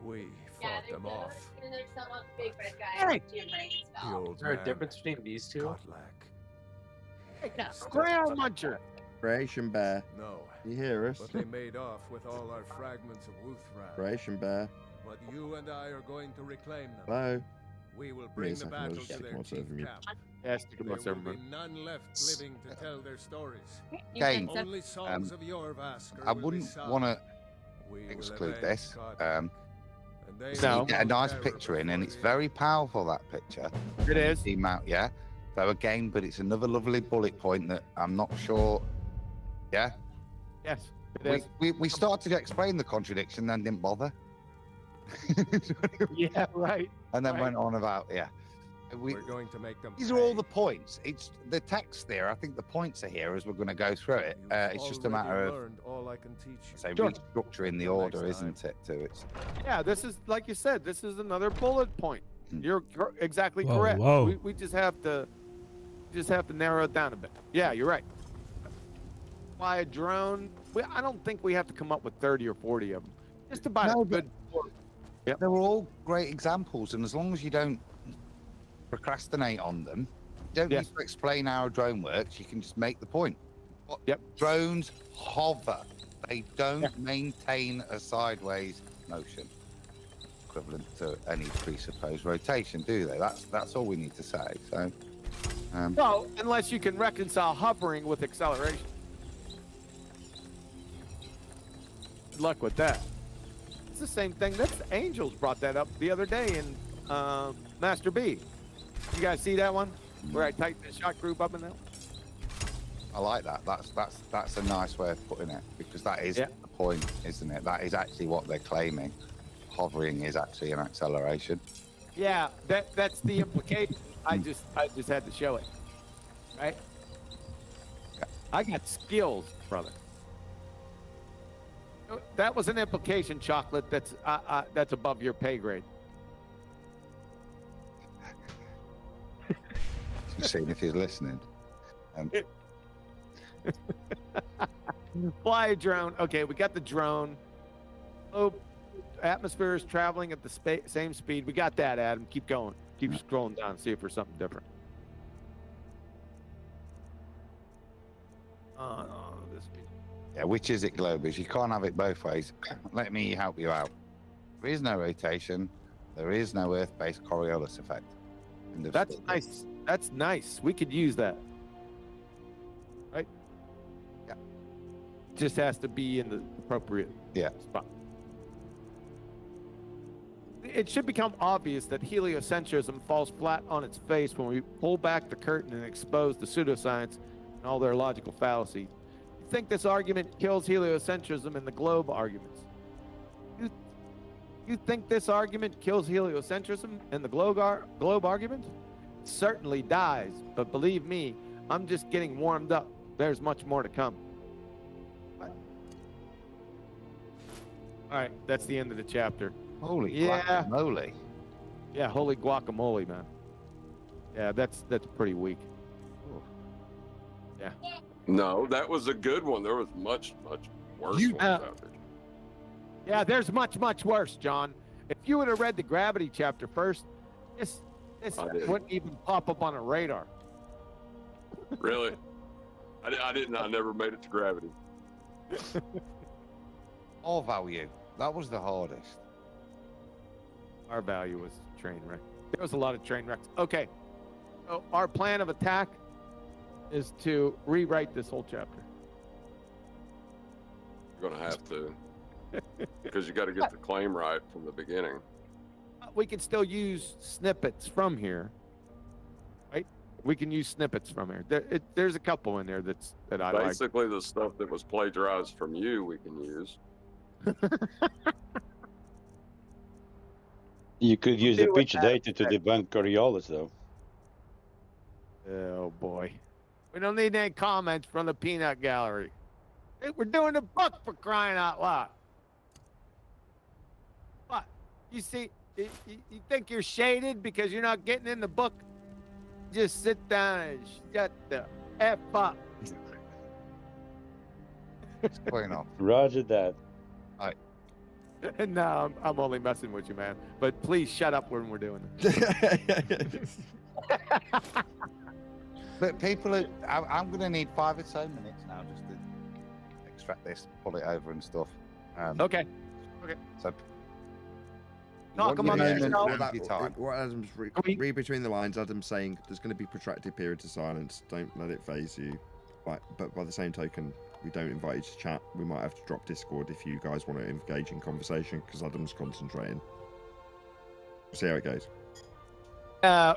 We fought them off. There's someone big red guy. Is there a difference between these two? Ground muncher. Creation Bear. No. You hear us? But they made off with all our fragments of Wuthran. Creation Bear. But you and I are going to reclaim them. Hello. We will Give me bring a the second, battle I'll just to stick their myself chief on mute. camp. Yes, There will be none left living to tell their stories. Again, Only songs of your Vasker I will be wouldn't sung. want to We will exclude avenge this. Kodak, and they So will you get a nice terror picture in, and it's before very powerful, that picture. It is. The amount, yeah. So again, but it's another lovely bullet point that I'm not sure. Yeah. Yes, it We, is. we started to explain the contradiction, then didn't bother. Yeah, right. And then Right. went on about, yeah. We're going to make them These are all the points. It's the text there. I think the points are here as we're going to go through it. It's just a matter of learned all I can teach you. say Sure. restructuring the order, isn't it? To its Yeah, this is, like you said, this is another bullet point. You're exactly Whoa, correct. whoa. We just have to narrow it down a bit. Yeah, you're right. Fly a drone. I don't think we have to come up with 30 or 40 of them. Just about No, a good. They were all great examples, and as long as you don't procrastinate on them, you don't Yes. need to explain how a drone works. You can just make the point. Yep. Drones hover. They don't maintain a sideways motion equivalent to any presupposed rotation, do they? That's all we need to say. So, No, unless you can reconcile hovering with acceleration. Good luck with that. It's the same thing. That's Angels brought that up the other day in Master B. You guys see that one? Where I tightened the shot group up in that? I like that. That's a nice way of putting it, because that is the point, isn't it? That is actually what they're claiming. Hovering is actually an acceleration. Yeah, that's the implication. I just had to show it. Right? I got skills, brother. That was an implication, Chocolate. That's above your pay grade. Just seeing if he's listening. Fly a drone. Okay, we got the drone. Oh, atmosphere is traveling at the same speed. We got that, Adam. Keep going. Keep scrolling down. See if there's something different. Oh, no, this. Yeah, which is it, Globus? You can't have it both ways. Let me help you out. There is no rotation. There is no Earth-based Coriolis effect. That's nice. That's nice. We could use that. Right? Yeah. Just has to be in the appropriate spot. It should become obvious that heliocentrism falls flat on its face when we pull back the curtain and expose the pseudoscience and all their logical fallacies. You think this argument kills heliocentrism and the globe arguments? You You think this argument kills heliocentrism and the globe argument? It certainly dies, but believe me, I'm just getting warmed up. There's much more to come. All right, that's the end of the chapter. Holy Yeah. guacamole. Yeah, holy guacamole, man. Yeah, that's pretty weak. Yeah. No, that was a good one. There was much worse ones out there. Yeah, there's much worse, John. If you would have read the gravity chapter first, this wouldn't even pop up on a radar. Really? I didn't. I never made it to gravity. All value. That was the hardest. Our value was train wreck. There was a lot of train wrecks. Okay. So our plan of attack is to rewrite this whole chapter. You're gonna have to, because you got to get the claim right from the beginning. We can still use snippets from here, right? We can use snippets from here. There's a couple in there that I like. Basically, the stuff that was plagiarized from you, we can use. You could use the pitch data to debunk Coriolis, though. Oh boy, we don't need any comments from the peanut gallery. Hey, we're doing the book, for crying out loud. What? You see, you think you're shaded because you're not getting in the book? Just sit down and shut the F up. Going on. Roger that. No, I'm only messing with you, man. But please shut up when we're doing it. But people are, I'm going to need 5 or so minutes now just to extract this, pull it over and stuff. Okay. So, Talk among yourselves. What Adam's read between the lines, Adam's saying there's going to be protracted periods of silence. Don't let it phase you. But by the same token, we don't invite you to chat. We might have to drop Discord if you guys want to engage in conversation because Adam's concentrating. We'll see how it goes.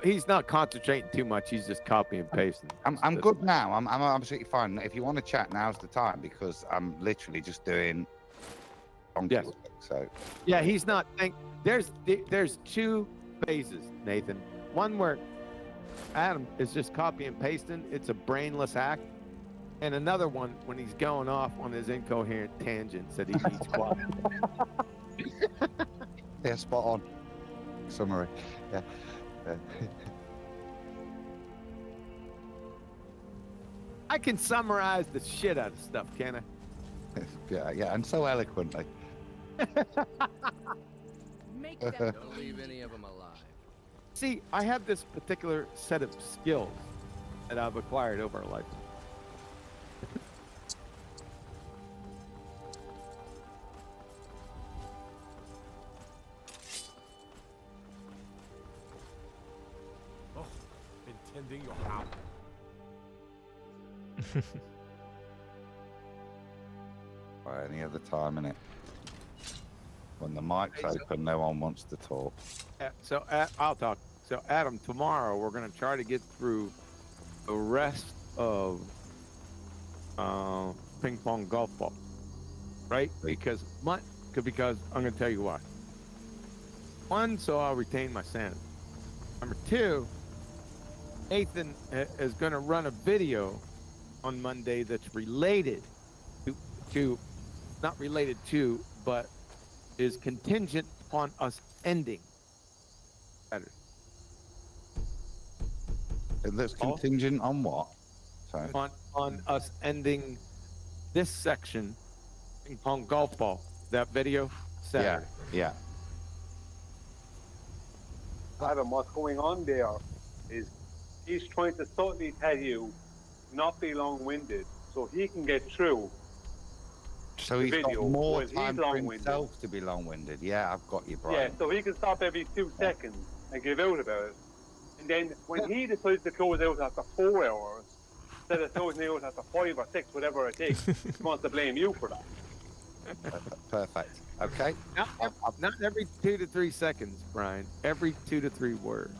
He's not concentrating too much. He's just copy and pasting. I'm good now. I'm absolutely fine. If you want to chat, now's the time because I'm literally just doing. Yes. So. Yeah, he's not. There's 2 phases, Nathan. One where Adam is just copy and pasting. It's a brainless act. And another one when he's going off on his incoherent tangents that he needs quiet. Yeah, spot on. Summary. Yeah. I can summarize the shit out of stuff, can I? Yeah, and so eloquently. Make them don't leave any of them alive. See, I have this particular set of skills that I've acquired over a lifetime. Intending your house. Or any other time in it. When the mic's open, no one wants to talk. So I'll talk. So Adam, tomorrow we're gonna try to get through the rest of ping pong golf ball, right? Because I'm gonna tell you why. 1, so I'll retain my sanity. Number 2, Nathan is gonna run a video on Monday that's related to not related to, but is contingent upon us ending better. And that's contingent on what? Sorry. On us ending this section, ping pong golf ball, that video Saturday. Yeah. Adam, what's going on there is he's trying to subtly tell you not be long-winded so he can get through. So he's got more time for himself to be long-winded. Yeah, I've got you, Brian. Yeah, so he can stop every 2 seconds and give out about it. And then when he decides to close out after 4 hours, instead of closing out after 5 or 6, whatever it takes, he wants to blame you for that. Perfect. Okay. Not every 2 to 3 seconds, Brian. Every 2 to 3 words.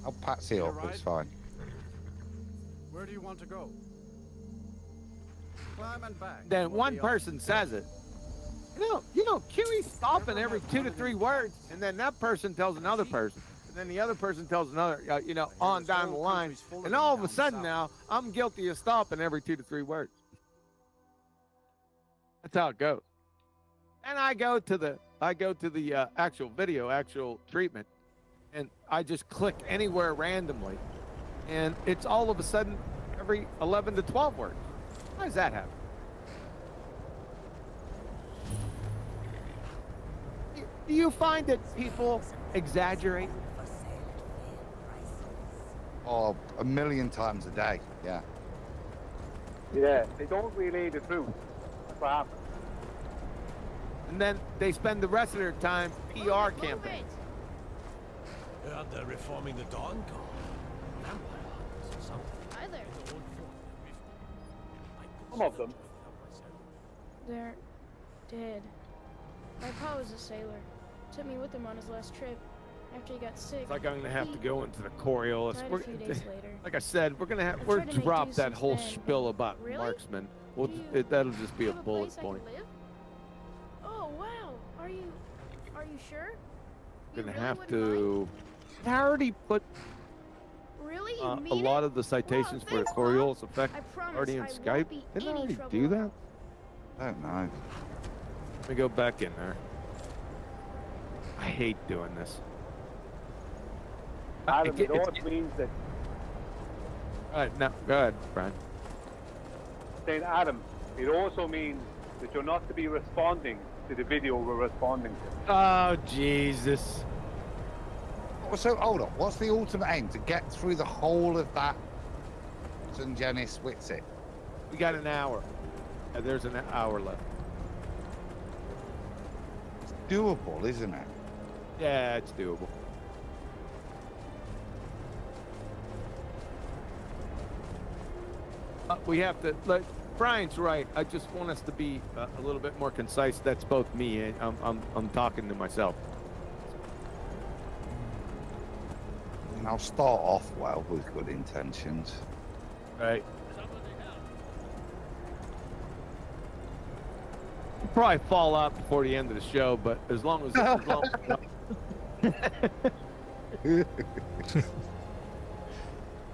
I'll patsy up. It's fine. Where do you want to go? Climb and back. Then one person says it. You know, Kiwi thought stopping every 2 to 3 words, and then that person tells another person, and then the other person tells another, on down the line, and all of a sudden now I'm guilty of stopping every 2 to 3 words. That's how it goes. And I go to the actual video, actual treatment, and I just click anywhere randomly, and it's all of a sudden every 11 to 12 words. How does that happen? Do you find that people exaggerate? Oh, a million times a day. Yeah. Yeah, they don't relay the truth. That's what happens. And then they spend the rest of their time PR campaigning. They're reforming the Dawn Guard. Hi there. Some of them. They're dead. My pa was a sailor. Took me with him on his last trip. After he got sick. It's like I'm gonna have to go into the Coriolis. Died a few days later. Like I said, we're I've tried to make drop do that since whole then, spill but- about Really? marksmen. Do That'll just be a have a bullet place I can point. live? Oh wow. Are you sure? We're gonna really have wouldn't to. I already put Really? You a mean lot it? of the citations for the thanks, Coriolis effect I promise already in I won't Skype. be Didn't I any already trouble do at that? all. I don't know. Let me go back in there. I hate doing this. Adam, you know what means that All right, now go ahead, Brian. saying Adam, it also means that you're not to be responding to the video we're responding to. Oh Jesus! So hold on. What's the ultimate aim? To get through the whole of that St. Janis Witsit? We got an hour. There's an hour left. It's doable, isn't it? Yeah, it's doable. We have to. Brian's right. I just want us to be a little bit more concise. That's both me and I'm talking to myself. And I'll start off well with good intentions. Right. We'll probably fall out before the end of the show, but as long as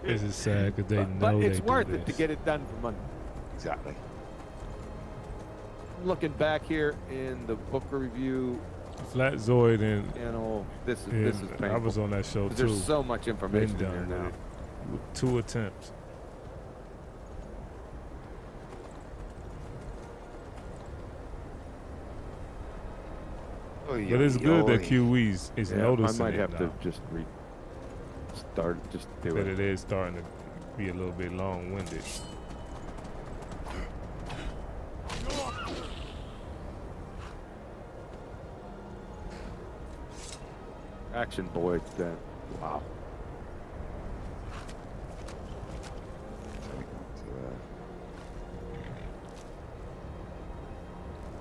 This is sad because they but know it's they worth do it to this. get it done for money. Exactly. Looking back here in the book review Flat Zoid and channel, this is I painful. was on that show too. There's so much information Been in there done now. with it. With 2 attempts. But it's good that QE's is Yeah, noticing I might it have now, to just restart, just do that it. it is starting to be a little bit long-winded. Action boy, wow.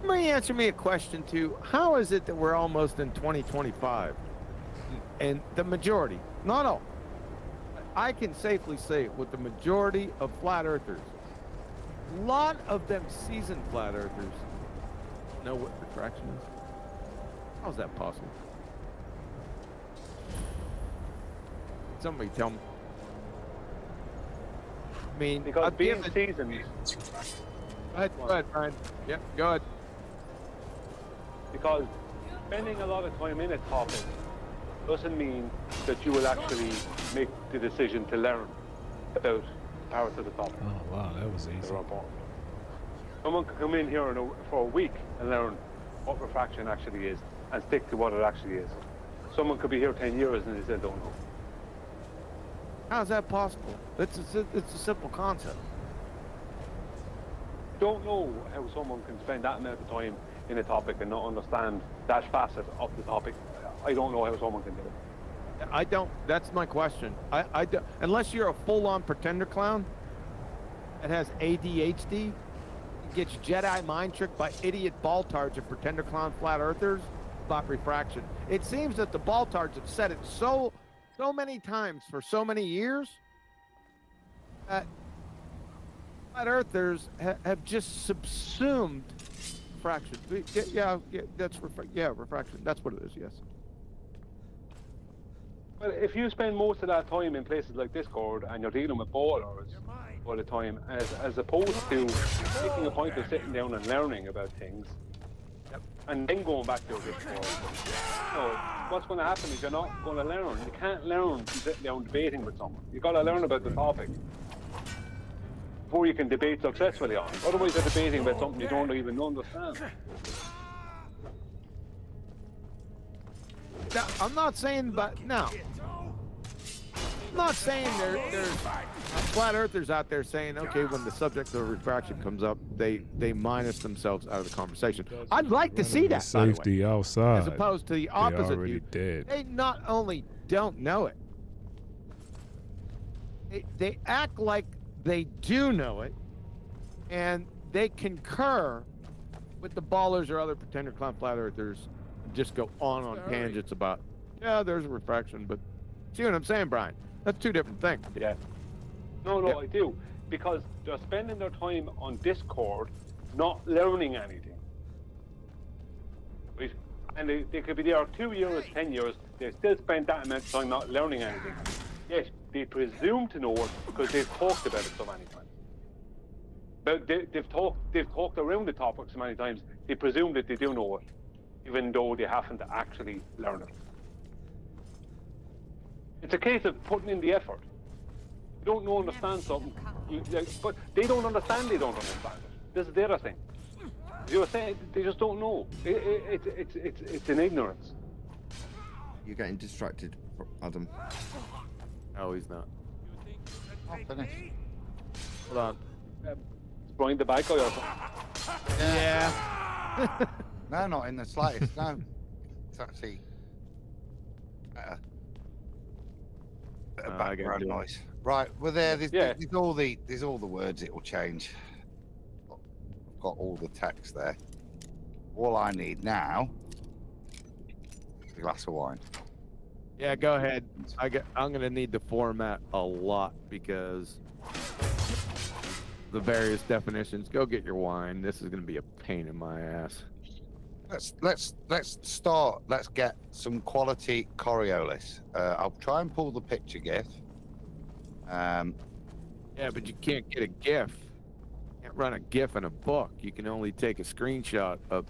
Let me answer me a question too. How is it that we're almost in 2025? And the majority, not all, I can safely say with the majority of flat earthers, a lot of them seasoned flat earthers know what refraction is. How is that possible? Somebody tell me. I mean, Because I've being given- seasoned, Go ahead, Brian. Yep, go ahead. because spending a lot of time in a topic doesn't mean that you will actually make the decision to learn about parts of the topic. Oh wow, that was easy. They're important. Someone could come in here for a week and learn what refraction actually is and stick to what it actually is. Someone could be here 10 years and they still don't know. How is that possible? It's a simple concept. Don't know how someone can spend that amount of time in a topic and not understand that facet of the topic. I don't know how someone can do it. I don't. That's my question. I don't, unless you're a full-on pretender clown that has ADHD, gets Jedi mind tricked by idiot baltards and pretender clown flat earthers about refraction. It seems that the baltards have said it so many times for so many years that flat earthers have just subsumed refraction. Yeah, that's refraction. That's what it is. Yes. Well, if you spend most of that time in places like Discord and you're dealing with ballers all the time, as opposed to taking a point of sitting down and learning about things, and then going back to your Discord, so what's going to happen is you're not going to learn. You can't learn from sitting down debating with someone. You've got to learn about the topic before you can debate successfully on it. Otherwise, you're debating about something you don't even understand. Now, I'm not saying, but no. I'm not saying there's flat earthers out there saying, okay, when the subject of refraction comes up, they minus themselves out of the conversation. I'd like to see that, by the way, Safety outside. as opposed to the opposite already view. dead. They not only don't know it, they act like they do know it, and they concur with the ballers or other pretender clown flat earthers. Just go on tangents about, yeah, there's a refraction, but see what I'm saying, Brian? That's two different things. Yeah. No, I do. Because they're spending their time on Discord not learning anything. Right? And they could be there 2 years, 10 years, they still spend that amount of time not learning anything. Yet, they presume to know it because they've talked about it so many times. But they've talked around the topic so many times, they presume that they do know it, even though they haven't actually learned it. It's a case of putting in the effort. You don't know, understand something, but they don't understand they don't understand it. This is the other thing. You're saying they just don't know. It's an ignorance. You're getting distracted, Adam. No, he's not. I'll finish. Hold on. Throwing the bike or something. Yeah. No, not in the slightest. No, it's actually better. Bit of background noise. Right, well, there's all the words. It will change. I've got all the text there. All I need now is a glass of wine. Yeah, go ahead. I'm gonna need to format a lot because the various definitions. Go get your wine. This is gonna be a pain in my ass. Let's start. Let's get some quality Coriolis. I'll try and pull the picture GIF. Yeah, but you can't get a GIF. You can't run a GIF in a book. You can only take a screenshot of.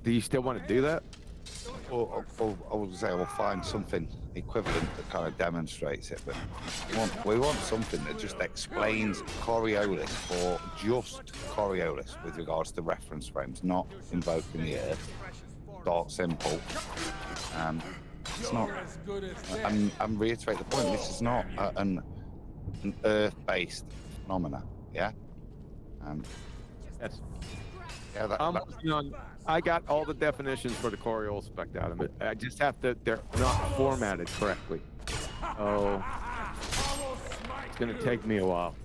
Do you still want to do that? Or I would say we'll find something equivalent that kind of demonstrates it, but we want something that just explains Coriolis, or just Coriolis with regards to reference frames, not invoking the earth. Start simple. It's not. I'm reiterate the point. This is not an earth-based phenomena. Yeah. Yes. Yeah. I got all the definitions for the Coriolis spec out of it. I just have to. They're not formatted correctly. Oh, it's gonna take me a while.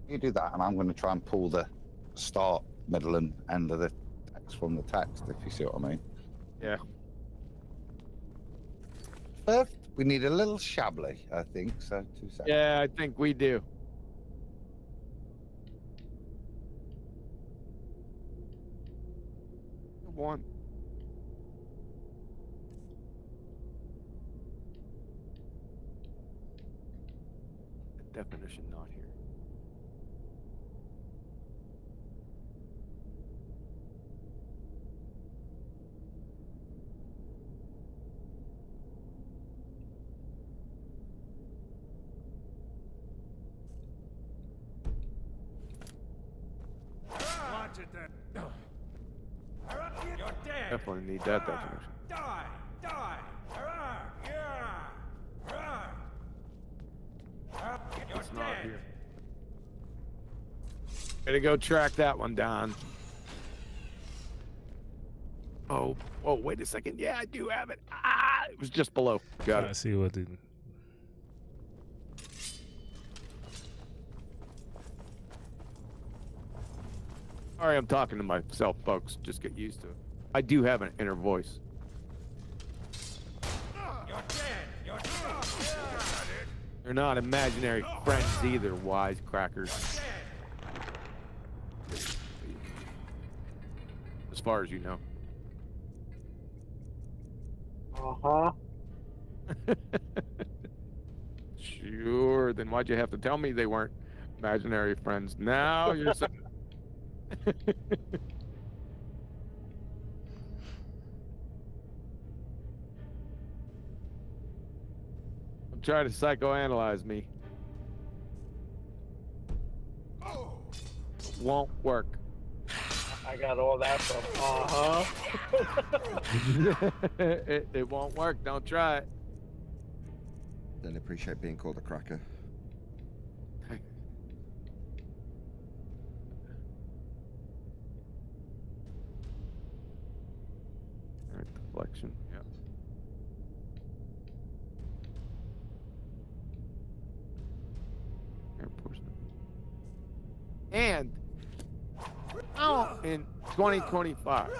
You do that, and I'm going to try and pull the start, middle, and end of the text from the text, if you see what I mean. Yeah. First, we need a little Chablis, I think. So 2 seconds. Yeah, I think we do. One. The definition not here. Watch it then. You're dead. Definitely need that definition. Die! You're It's not dead. here. Gotta go track that one down. Oh, wait a second. Yeah, I do have it. It was just below. Got I it. see what the. Sorry, I'm talking to myself, folks. Just get used to it. I do have an inner voice. You're dead. They're not imaginary friends either, wisecrackers. as far as you know. Sure. Then why'd you have to tell me they weren't imaginary friends? Now you're saying. Don't try to psychoanalyze me. It won't work. I got all that from it won't work. Don't try it. Don't appreciate being called a cracker. Alright, deflection. Yep. Air portion. And now in 2025,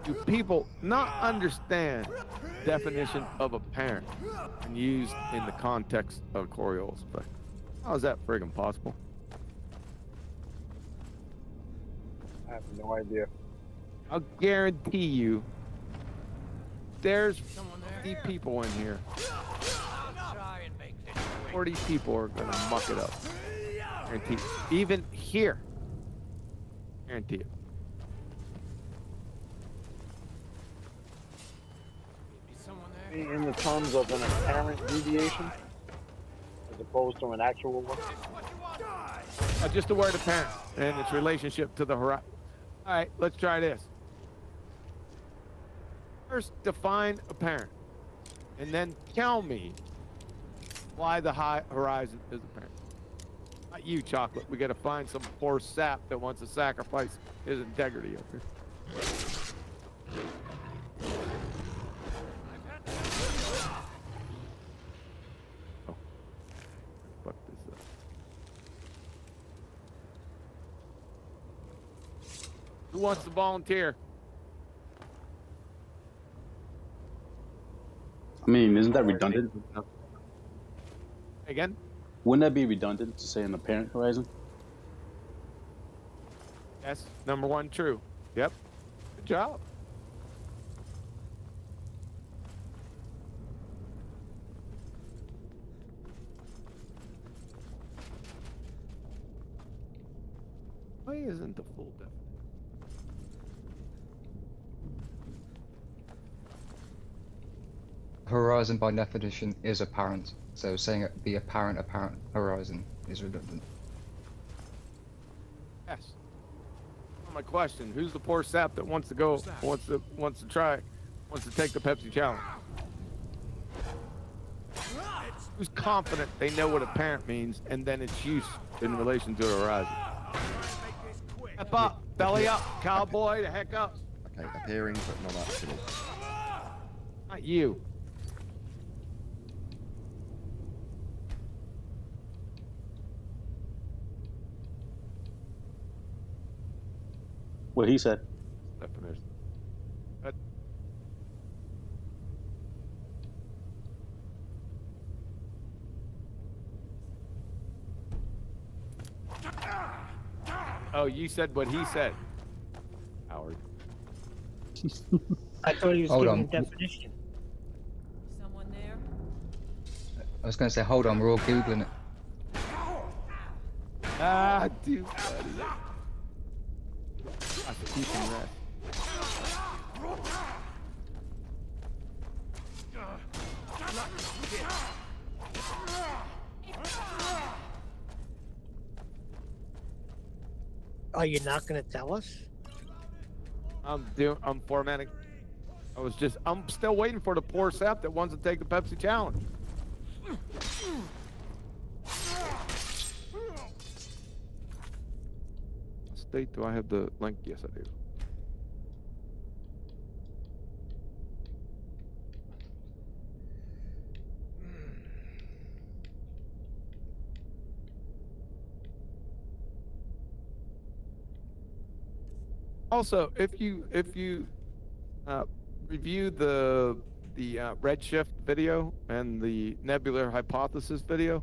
do people not understand the definition of a parent and used in the context of Coriolis effect? How is that friggin' possible? I have no idea. I'll guarantee you there's 50 people in here. 40 people are gonna muck it up. Guarantee. Even here. Guarantee it. In the terms of an apparent deviation, as opposed to an actual one. Just the word apparent and its relationship to the horizon. All right, let's try this. First, define apparent, and then tell me why the high horizon is apparent. Not you, Chocolate. We got to find some poor sap that wants to sacrifice his integrity up here. Oh, fuck this up. Who wants to volunteer? I mean, isn't that redundant? Again? Wouldn't that be redundant to say an apparent horizon? Yes, number one, true. Yep. Good job. Why isn't the full definition? Horizon by definition is apparent, so saying it the apparent horizon is redundant. Yes. My question: who's the poor sap that wants to go, wants to try, wants to take the Pepsi challenge? Who's confident they know what apparent means and then its use in relation to the horizon? Step up, belly up, cowboy, the heck up. Okay, appearing but not actually. Not you. What he said. Definition. Oh, you said what he said, Howard. I thought he was Hold giving on. a definition. I was going to say, hold on, we're all googling it. Ah, dude, buddy. Constitution rest. Are you not going to tell us? I'm formatting. I'm still waiting for the poor sap that wants to take the Pepsi challenge. State, do I have the link? Yes, I do. Also, if you review the redshift video and the nebular hypothesis video,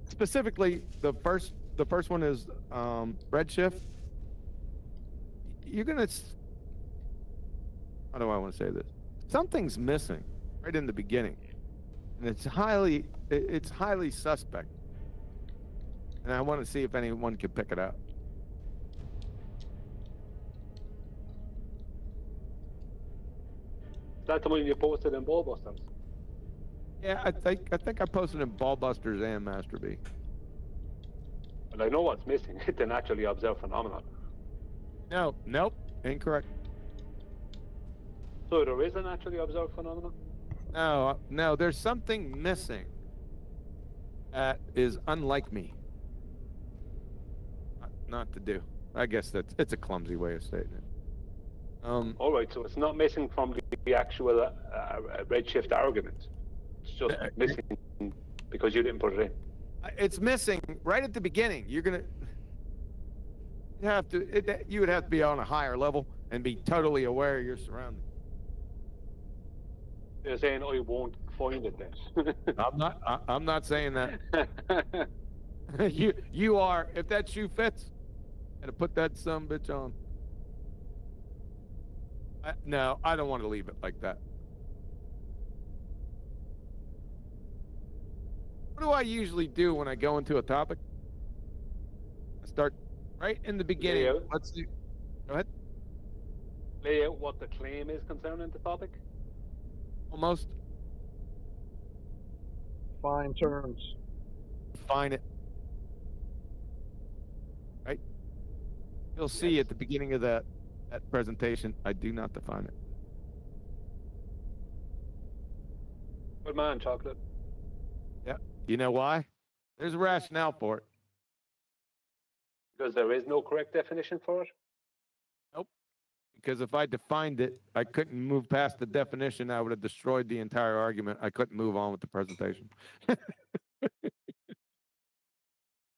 specifically the first one is redshift. you're gonna. How do I want to say this? Something's missing right in the beginning, and it's highly suspect. And I want to see if anyone can pick it up. Is that the one you posted in Ballbusters? Yeah, I think I posted in Ballbusters and Master B. But I know what's missing. It's a naturally observed phenomenon. No, nope, incorrect. So there is a naturally observed phenomenon? No, there's something missing that is unlike me. Not to do. I guess it's a clumsy way of stating it. All right, so it's not missing from the actual redshift argument. It's just missing because you didn't put it in. It's missing right at the beginning. You would have to be on a higher level and be totally aware of your surroundings. You're saying I won't find it then. I'm not saying that. you are. If that shoe fits, gotta put that son bitch on. No, I don't want to leave it like that. What do I usually do when I go into a topic? I start right in the beginning. Let's see. Go ahead. Lay out what the claim is concerning the topic. Almost. Fine terms. Define it. Right. You'll see at the beginning of that presentation, I do not define it. Good man, Chocolate. Yeah. You know why? There's a rationale for it. Because there is no correct definition for it? Nope. Because if I defined it, I couldn't move past the definition. I would have destroyed the entire argument. I couldn't move on with the presentation.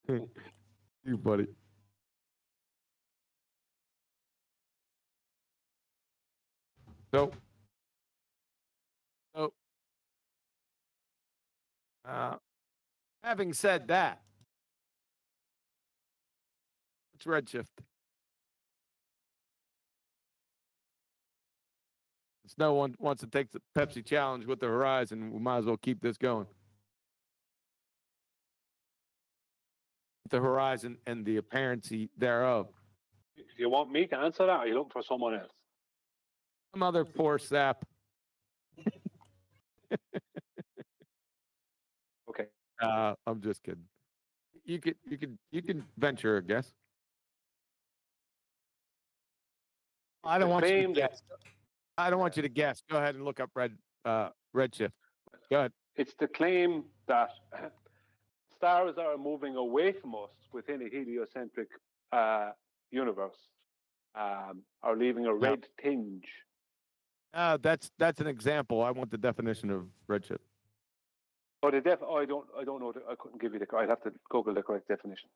You buddy. So, having said that, what's redshift? Since no one wants to take the Pepsi challenge with the Horizon, we might as well keep this going. The Horizon and the apparency thereof. Do you want me to answer that, or are you looking for someone else? Some other poor sap. Okay. I'm just kidding. You can venture a guess. I don't want you to guess. I don't want you to guess. Go ahead and look up redshift. Go ahead. It's the claim that stars are moving away from us within a heliocentric universe, are leaving a red tinge. That's an example. I want the definition of redshift. Oh, I don't know. I couldn't give you the. I'd have to Google the correct definition.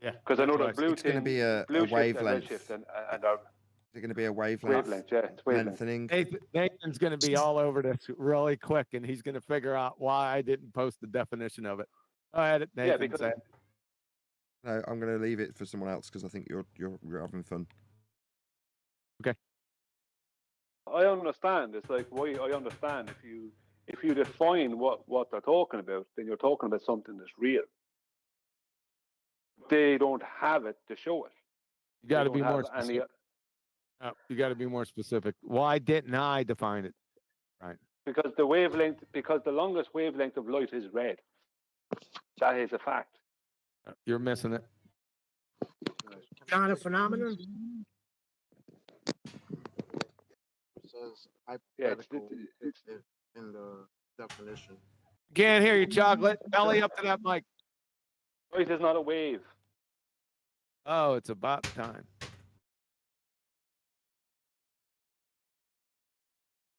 Yeah, because I know there's blue. It's going to be a wavelength. Is it going to be a wavelength? Yeah, it's wavelength. Lengthening. Nathan's going to be all over this really quick, and he's going to figure out why I didn't post the definition of it. Go ahead, Nathan. Yeah, because no, I'm going to leave it for someone else because I think you're having fun. Okay. I understand. It's like why I understand if you define what they're talking about, then you're talking about something that's real. They don't have it to show it. You got to be more specific. You got to be more specific. Why didn't I define it? Right. Because the longest wavelength of light is red. That is a fact. You're missing it. Kind of phenomenon. It says it's in the definition. Can't hear you, Chocolate. Belly up to that mic. Light is not a wave. Oh, it's about time.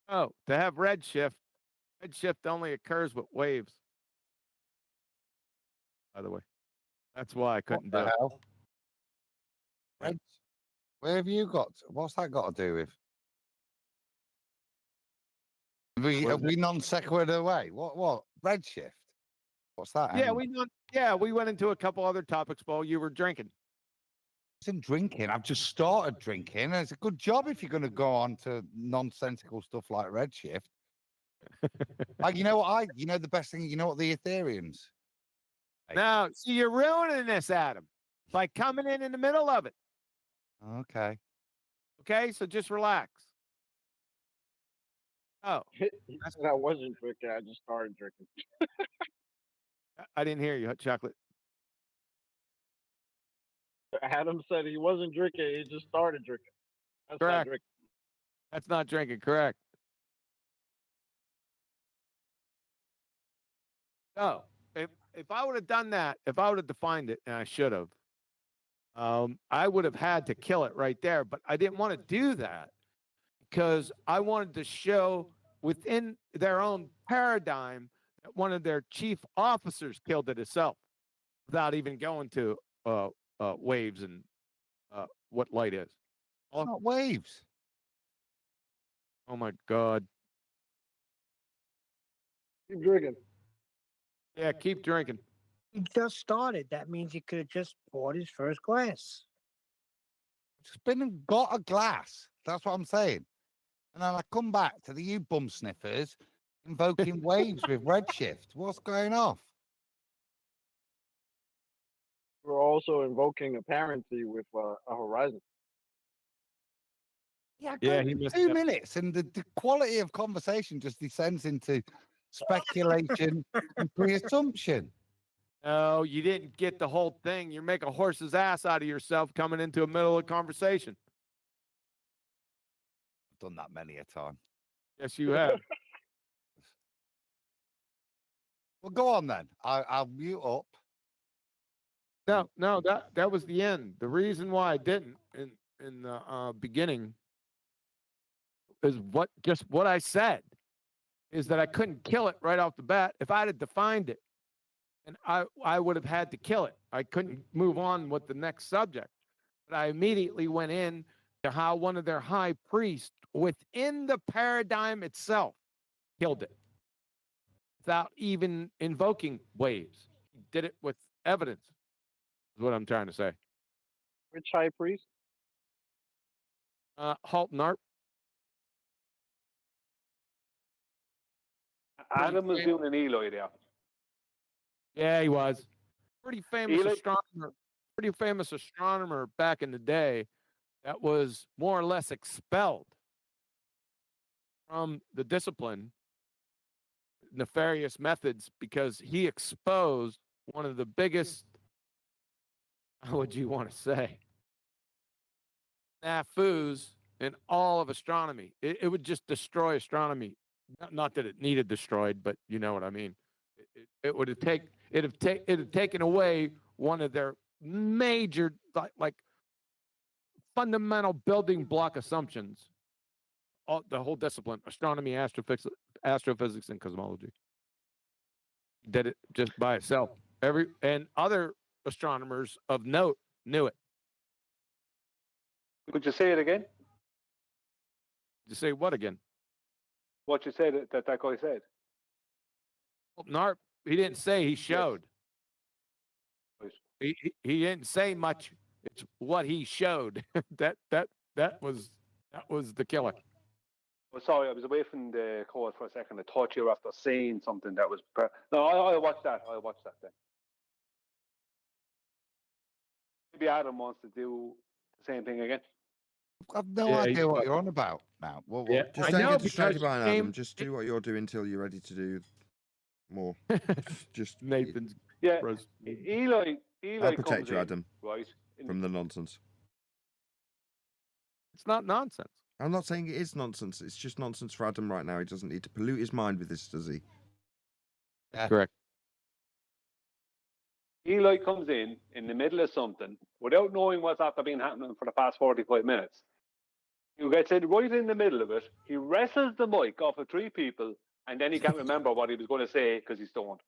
Oh, to have redshift only occurs with waves. By the way, that's why I couldn't do it. Where have you got? What's that got to do with? Have we non sequitur away? What? Redshift? What's that? Yeah, we went into a couple other topics while you were drinking. Isn't drinking. I've just started drinking, and it's a good job if you're going to go on to nonsensical stuff like Redshift. Like, you know what? You know the best thing. You know what the Ethereans. Now, see, you're ruining this, Adam, by coming in the middle of it. Okay. Okay, so just relax. Oh, He said I wasn't drinking. I just started drinking. I didn't hear you, Chocolate. Adam said he wasn't drinking. He just started drinking. That's not Correct. drinking. That's not drinking. Correct. So, if I would have done that, if I would have defined it, and I should have, I would have had to kill it right there. But I didn't want to do that because I wanted to show within their own paradigm that one of their chief officers killed it itself without even going to waves and what light is. It's not waves. Oh my God. Keep drinking. Yeah, keep drinking. He just started. That means he could have just poured his first glass. Just been and got a glass. That's what I'm saying. And then I come back to the you bum sniffers invoking waves with Redshift. What's going off? We're also invoking apparency with a horizon. Yeah, he missed 2 that. minutes, and the quality of conversation just descends into speculation and pre-assumption. No, you didn't get the whole thing. You make a horse's ass out of yourself coming into a middle of a conversation. I've done that many a time. Yes, you have. Well, go on then. I'll mute up. No, that was the end. The reason why I didn't in the beginning is what I said is that I couldn't kill it right off the bat. If I'd have defined it, and I would have had to kill it. I couldn't move on with the next subject. But I immediately went in to how one of their high priests within the paradigm itself killed it without even invoking waves. He did it with evidence, is what I'm trying to say. Which high priest? Halt Narp. Adam was doing an Eloy there. Yeah, he was. Pretty famous Eli? astronomer. Pretty famous astronomer back in the day that was more or less expelled from the discipline, nefarious methods, because he exposed one of the biggest, how would you want to say, snafus in all of astronomy. It would just destroy astronomy. Not that it needed destroyed, but you know what I mean. It would have taken away one of their major like fundamental building block assumptions. The whole discipline, astronomy, astrophysics, and cosmology. Did it just by itself. And other astronomers of note knew it. Could you say it again? To say what again? What you said that guy said. Narp, he didn't say, he showed. Right. He didn't say much. It's what he showed. that was the killer. Oh, sorry, I was away from the call for a second. I thought you were after saying something that was. No, I'll watch that. I'll watch that then. Maybe Adam wants to do the same thing again. I've no idea what you're on about now. Just don't get distracted by an Adam. Just do what you're doing until you're ready to do more. just Nathan's. Yeah, Eli I'll protect comes you, in, Adam, right? from the nonsense. It's not nonsense. I'm not saying it is nonsense. It's just nonsense for Adam right now. He doesn't need to pollute his mind with this, does he? Yeah. Correct. Eli comes in the middle of something without knowing what's after been happening for the past 45 minutes. He gets in right in the middle of it. He wrestles the mic off of 3 people, and then he can't remember what he was going to say because he's stoned.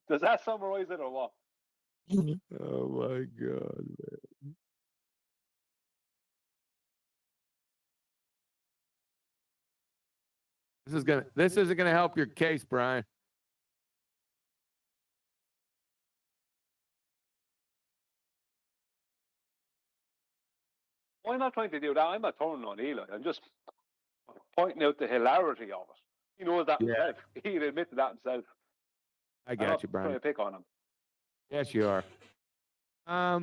Does that summarize it or what? Oh my God, man. This isn't gonna help your case, Brian. I'm not trying to do that. I'm not turning on Eli. I'm just pointing out the hilarity of it. He knows that himself. He'd admit to that himself. I I'm got not you, trying Brian. to pick on him. Yes, you are. Not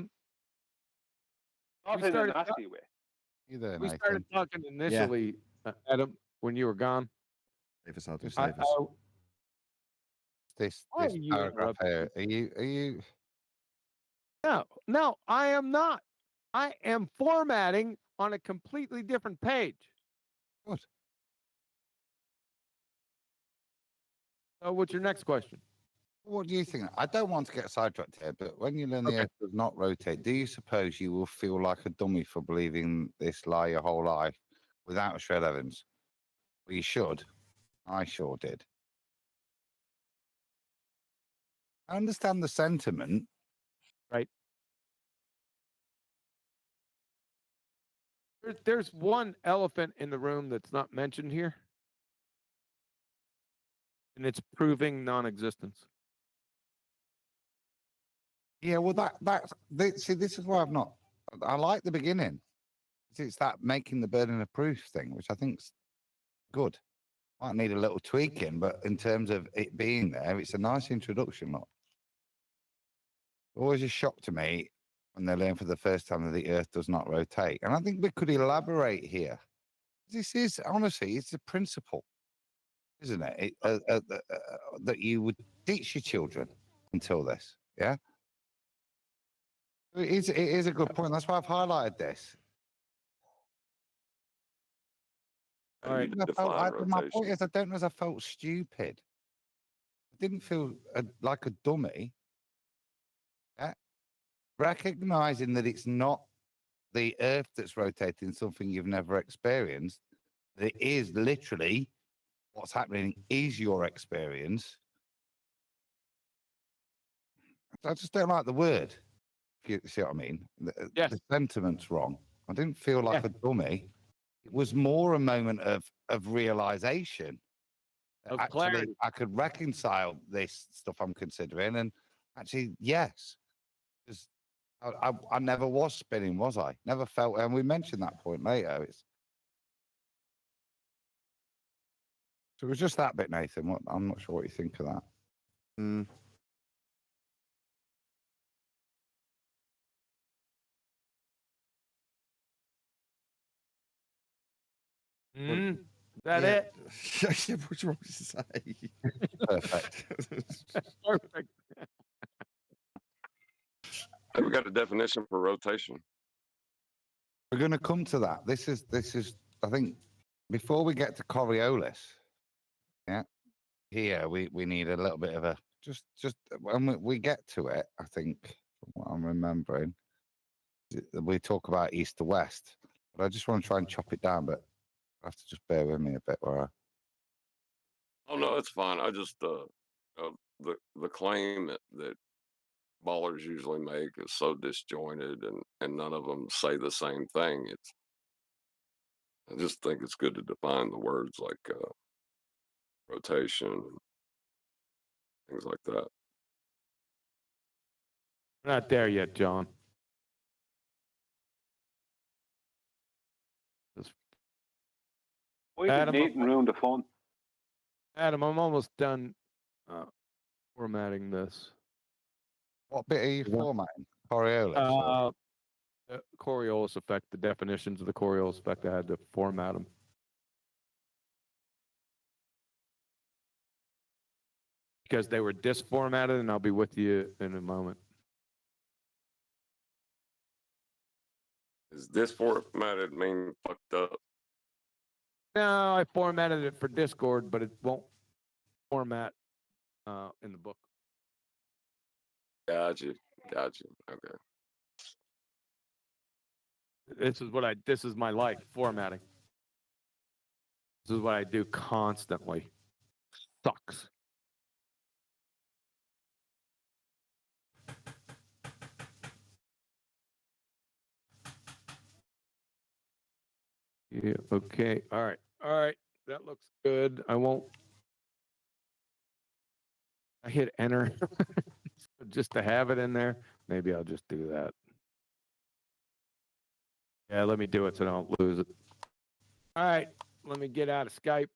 We in a started nasty way. You there, we Nathan? started talking initially, Adam, when you were gone. Save us, Adam, I- save us. I- This Why this are you paragraph interrupting here. Are you? No, I am not. I am formatting on a completely different page. What? So what's your next question? What do you think? I don't want to get sidetracked here, but when you learn the Okay. Earth does not rotate, do you suppose you will feel like a dummy for believing this lie your whole life without a shred of evidence? Well, you should. I sure did. I understand the sentiment. Right. There's one elephant in the room that's not mentioned here, and it's proving non-existence. Yeah, well, see, this is why I've not. I like the beginning. It's that making the burden of proof thing, which I think's good. Might need a little tweaking, but in terms of it being there, it's a nice introduction. Look, always a shock to me when they learn for the first time that the Earth does not rotate, and I think we could elaborate here. This is honestly, it's a principle, isn't it? That you would teach your children until this, yeah. It is a good point. That's why I've highlighted this. How do you define My rotation? point is, I don't know if I felt stupid. I didn't feel like a dummy. Yeah? Recognizing that it's not the Earth that's rotating, something you've never experienced. That it is literally what's happening is your experience. I just don't like the word. If you see what I mean? The sentiment's wrong. I didn't feel like a dummy. It was more a moment of realization. Of Actually, clarity. I could reconcile this stuff I'm considering, and actually, yes, 'cause I never was spinning, was I? Never felt, and we mentioned that point later. So it was just that bit, Nathan. I'm not sure what you think of that. That it? What's wrong to say? Perfect. Perfect. Have we got a definition for rotation? We're going to come to that. This is. I think before we get to Coriolis, yeah, here we need a little bit of a just when we get to it. I think from what I'm remembering, we talk about east to west, but I just want to try and chop it down. But I have to just bear with me a bit. Where Oh no, it's fine. I just the claim that ballers usually make is so disjointed, and none of them say the same thing. I just think it's good to define the words like rotation and things like that. We're not there yet, John. Why did Nathan ruin the fun? Adam, I'm almost done formatting this. what bit are you formatting? Coriolis. The Coriolis effect, the definitions of the Coriolis effect, I had to format them. Because they were disformatted, and I'll be with you in a moment. Is this formatted mean fucked up? No, I formatted it for Discord, but it won't format in the book. Gotcha. Okay. This is my life, formatting. This is what I do constantly. Sucks. Yeah, okay. All right. That looks good. I hit enter just to have it in there. Maybe I'll just do that. Yeah, let me do it so I don't lose it. All right, let me get out of Skype.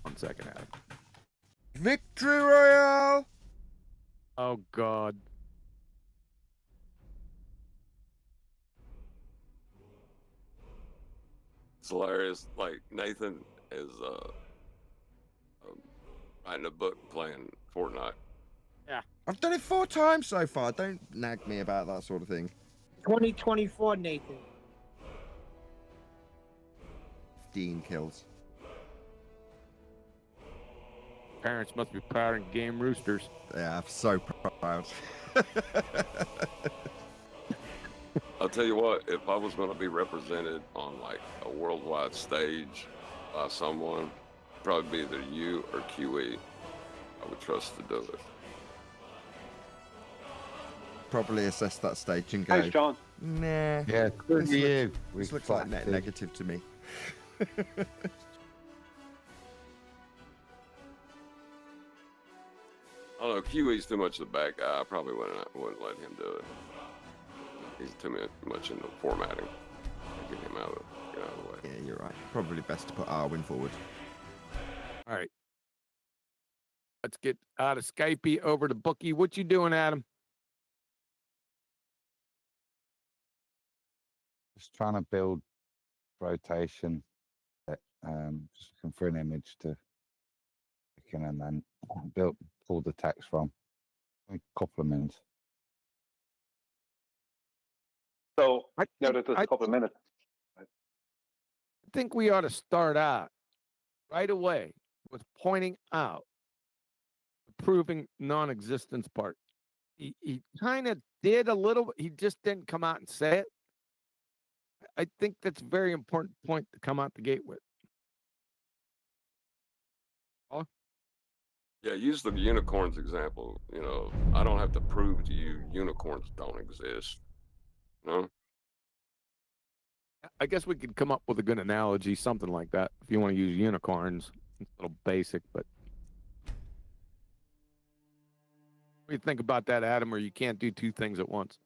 One second, Adam. Victory Royale! Oh, God. It's hilarious. Like Nathan is writing a book playing Fortnite. Yeah. I've done it 4 times so far. Don't nag me about that sort of thing. 2024, Nathan. 15 kills. Parents must be proud of game roosters. Yeah, I'm so proud. I'll tell you what, if I was going to be represented on like a worldwide stage by someone, it'd probably be either you or QE. I would trust to do it. Probably assess that stage and go, Thanks, John. nah. Yeah, good This to you. This looks like net negative to me. I don't know, QE's too much of the bad guy. I probably wouldn't let him do it. He's too much into formatting. Get him out of the way. Yeah, you're right. Probably best to put Arwin forward. All right. Let's get out of Skypey over to Bookie. What you doing, Adam? Just trying to build rotation. Just looking for an image to pick in and then pull the text from. A couple of minutes. So now that there's a couple of minutes. I think we ought to start out right away with pointing out the proving non-existence part. He kind of did a little, he just didn't come out and say it. I think that's a very important point to come out the gate with. Oh? Yeah, use the unicorns example. You know, I don't have to prove to you unicorns don't exist. No? I guess we could come up with a good analogy, something like that, if you want to use unicorns. It's a little basic, but what do you think about that, Adam, or you can't do 2 things at once?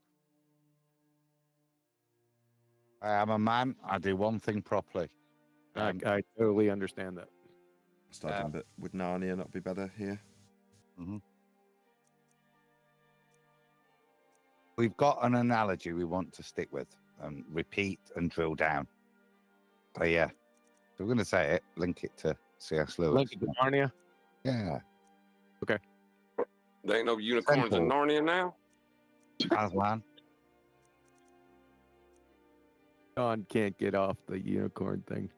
I am a man. I do one thing properly. I totally understand that. Starting a bit. Would Narnia not be better here? Mm-hmm. We've got an analogy we want to stick with and repeat and drill down. So yeah, so we're going to say it. Link it to C.S. Lewis. Link it to Narnia? Yeah. Okay. There ain't no unicorns in Narnia now? Aslan. John can't get off the unicorn thing.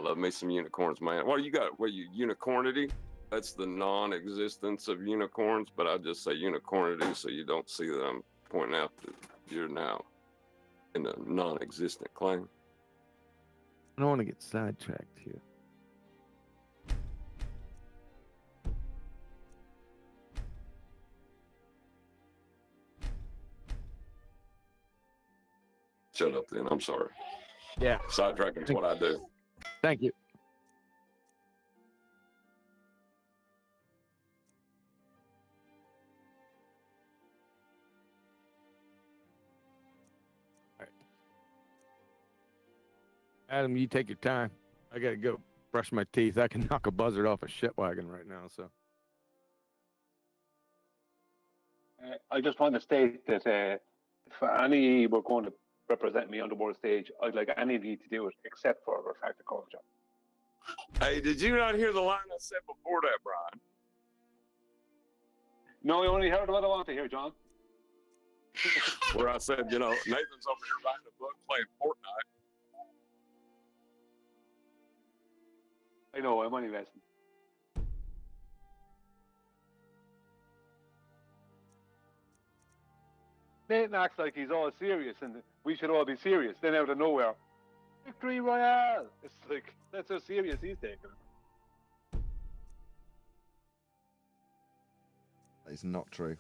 Love me some unicorns, man. What you got? What you unicornity? That's the non-existence of unicorns, but I just say unicornity so you don't see that I'm pointing out that you're now in a non-existent claim. I don't want to get sidetracked here. Shut up then. I'm sorry. Yeah. Sidetracking is what I do. Thank you. All right. Adam, you take your time. I got to go brush my teeth. I can knock a buzzard off a shit wagon right now, so. I just want to state that if any were going to represent me on the world stage, I'd like any of you to do it except for Refractor Culture. Hey, did you not hear the line I said before that, Brian? No, I only heard what I want to hear, John. Where I said, you know, Nathan's over here writing a book playing Fortnite. I know, I'm only messing. Nathan acts like he's all serious and we should all be serious. Then out of nowhere, Victory Royale! It's like, that's how serious he's taking it. That is not true.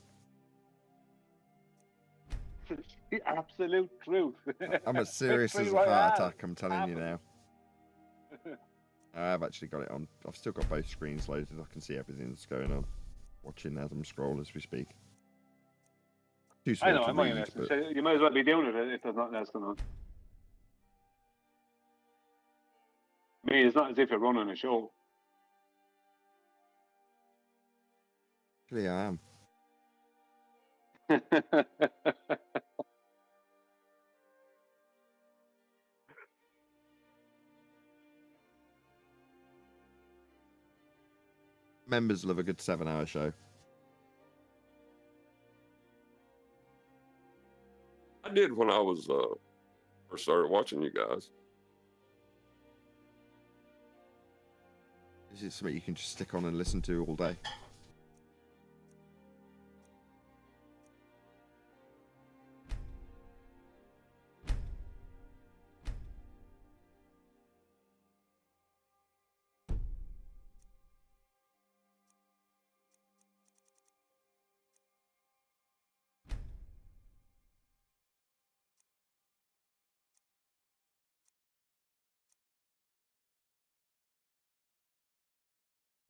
The absolute truth. I'm as serious as a heart attack, I'm telling you now. I've actually got it on. I've still got both screens loaded. I can see everything that's going on. Watching as I'm scroll as we speak. Too I small know, to I'm only read, messing. but So you might as well be doing it if there's nothing else going on. I mean, it's not as if you're running a show. actually I am. Members love a good 7-hour show. I did when I was first started watching you guys. This is something you can just stick on and listen to all day.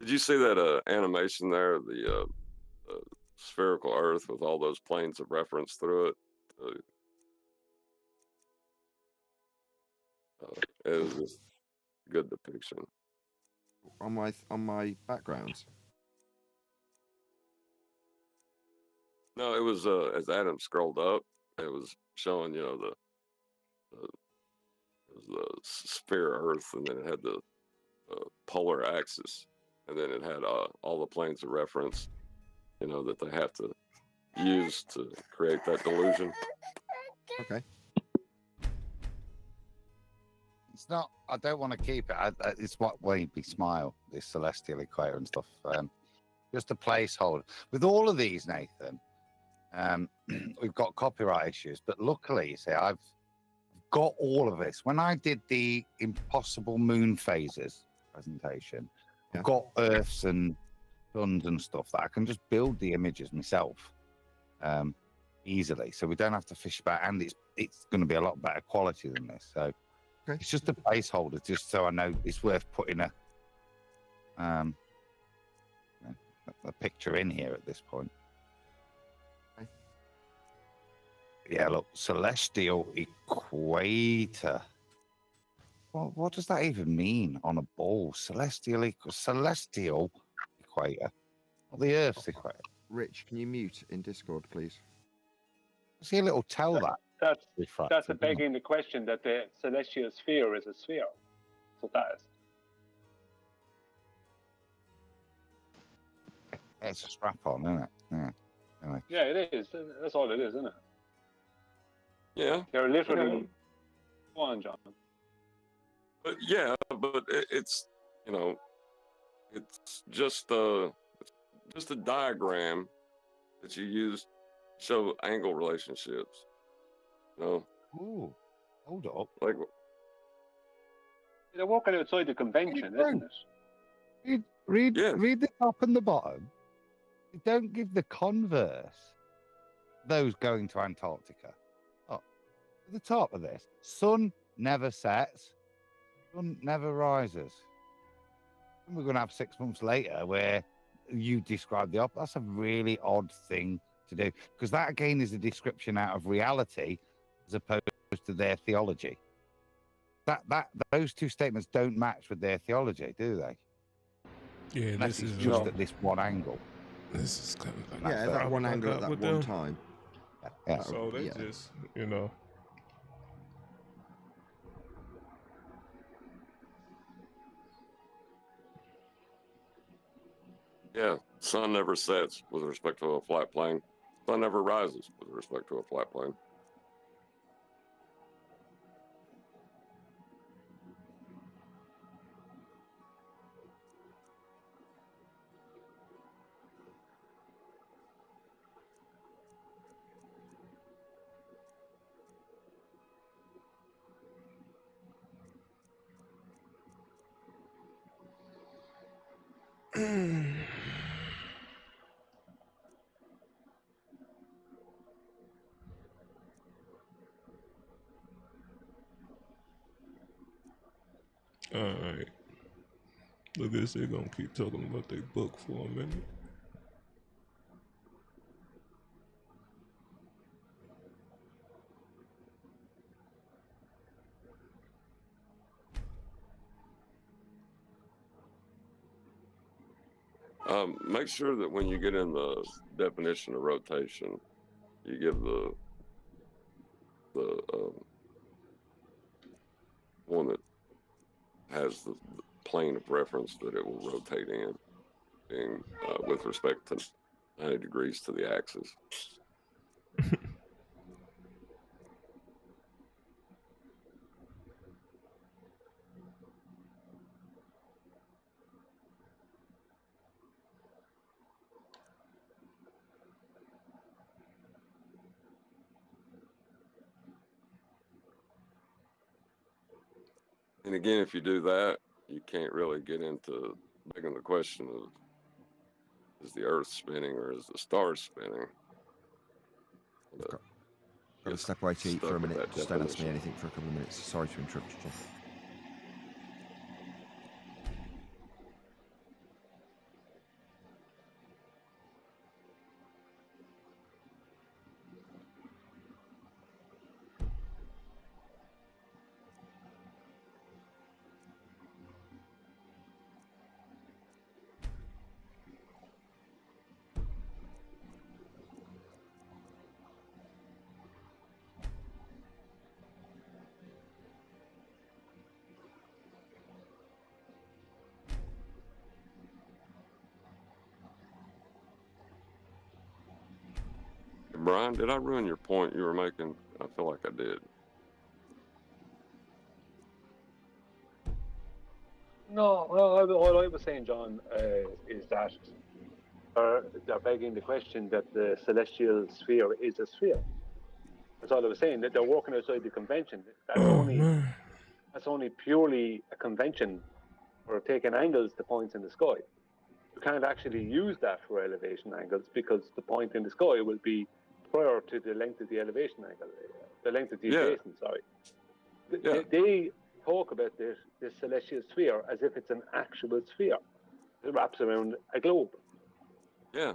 Did you see that animation there? The spherical Earth with all those planes of reference through it. It was just a good depiction. On my backgrounds. No, it was as Adam scrolled up, it was showing, you know, it was the sphere Earth, and then it had the polar axis, and then it had all the planes of reference, you know, that they have to use to create that delusion. Okay. It's not. I don't want to keep it. It's what made me smile. This celestial equator and stuff. Just a placeholder. With all of these, Nathan, we've got copyright issues, but luckily, you see, I've got all of this. When I did the impossible moon phases presentation, I've got Earths and suns and stuff that I can just build the images myself easily, so we don't have to fish about. And it's going to be a lot better quality than this. So it's just a placeholder, just so I know it's worth putting a picture in here at this point. Yeah, look, celestial equator. What does that even mean on a ball? Celestial equator. Well, the Earth's equator. Rich, can you mute in Discord, please? I see a little tell that. That's a begging the question that the celestial sphere is a sphere. So that is. It's a strap on, isn't it? Yeah. Anyway. Yeah, it is. That's all it is, isn't it? Yeah. They're literally. Go on, John. But yeah, but it's, you know, it's just a diagram that you use to show angle relationships. You know? Ooh, hold up. Like, they're walking outside the convention, isn't it? Read the top and the bottom. You don't give the converse. Those going to Antarctica. Oh, at the top of this, sun never sets, sun never rises. And we're going to have 6 months later where you describe the opposite. That's a really odd thing to do, because that again is a description out of reality as opposed to their theology. Those two statements don't match with their theology, do they? Yeah, unless this it's is just at this one angle. This is kind of like that one angle at that one time. Yeah. So they just, you know. yeah, sun never sets with respect to a flat plane. Sun never rises with respect to a flat plane. Alright. I guess they're gonna keep talking about their book for a minute. Make sure that when you get in the definition of rotation, you give the one that has the plane of reference that it will rotate in, being with respect to 90 degrees to the axis. And again, if you do that, you can't really get into making the question of, is the Earth spinning or is the stars spinning? Got to step away to eat for a minute. Just don't ask me definition. anything for a couple of minutes. Sorry to interrupt you, Jeff. Brian, did I ruin your point you were making? I feel like I did. No, all I was saying, John, is that they're begging the question that the celestial sphere is a sphere. That's all I was saying. That they're working outside the convention. That's only purely a convention for taking angles to points in the sky. You can't actually use that for elevation angles because the point in the sky will be prior to the length of the elevation angle, the length of deviation. Sorry. They talk about this celestial sphere as if it's an actual sphere. It wraps around a globe. Yeah,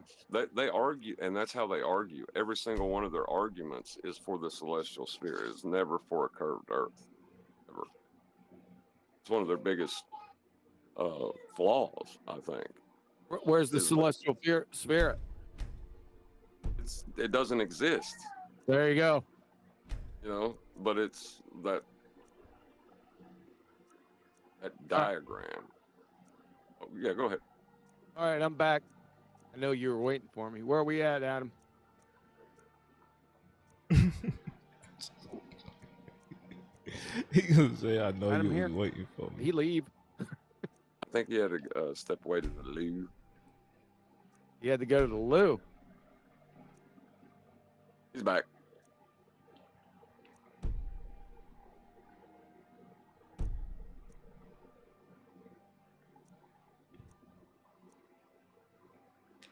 they argue, and that's how they argue. Every single one of their arguments is for the celestial sphere. It's never for a curved Earth. Ever. It's one of their biggest flaws, I think. Where's the celestial sphere? It doesn't exist. There you go. You know, but it's that diagram. Oh, yeah, go ahead. All right, I'm back. I know you were waiting for me. Where are we at, Adam? He gonna say, "I know Adam you here. was waiting for me." He leave. I think he had to step away to the loo. He had to go to the loo. He's back.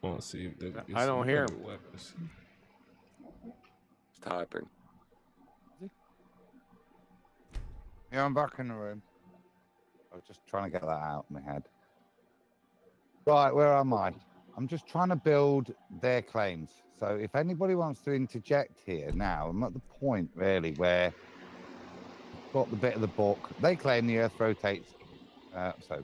I want to see if there I don't hear him. weapons. He's typing. Yeah, I'm back in the room. I was just trying to get that out of my head. Right, where am I? I'm just trying to build their claims. So if anybody wants to interject here now, I'm at the point really where I've got the bit of the book. They claim the Earth rotates. So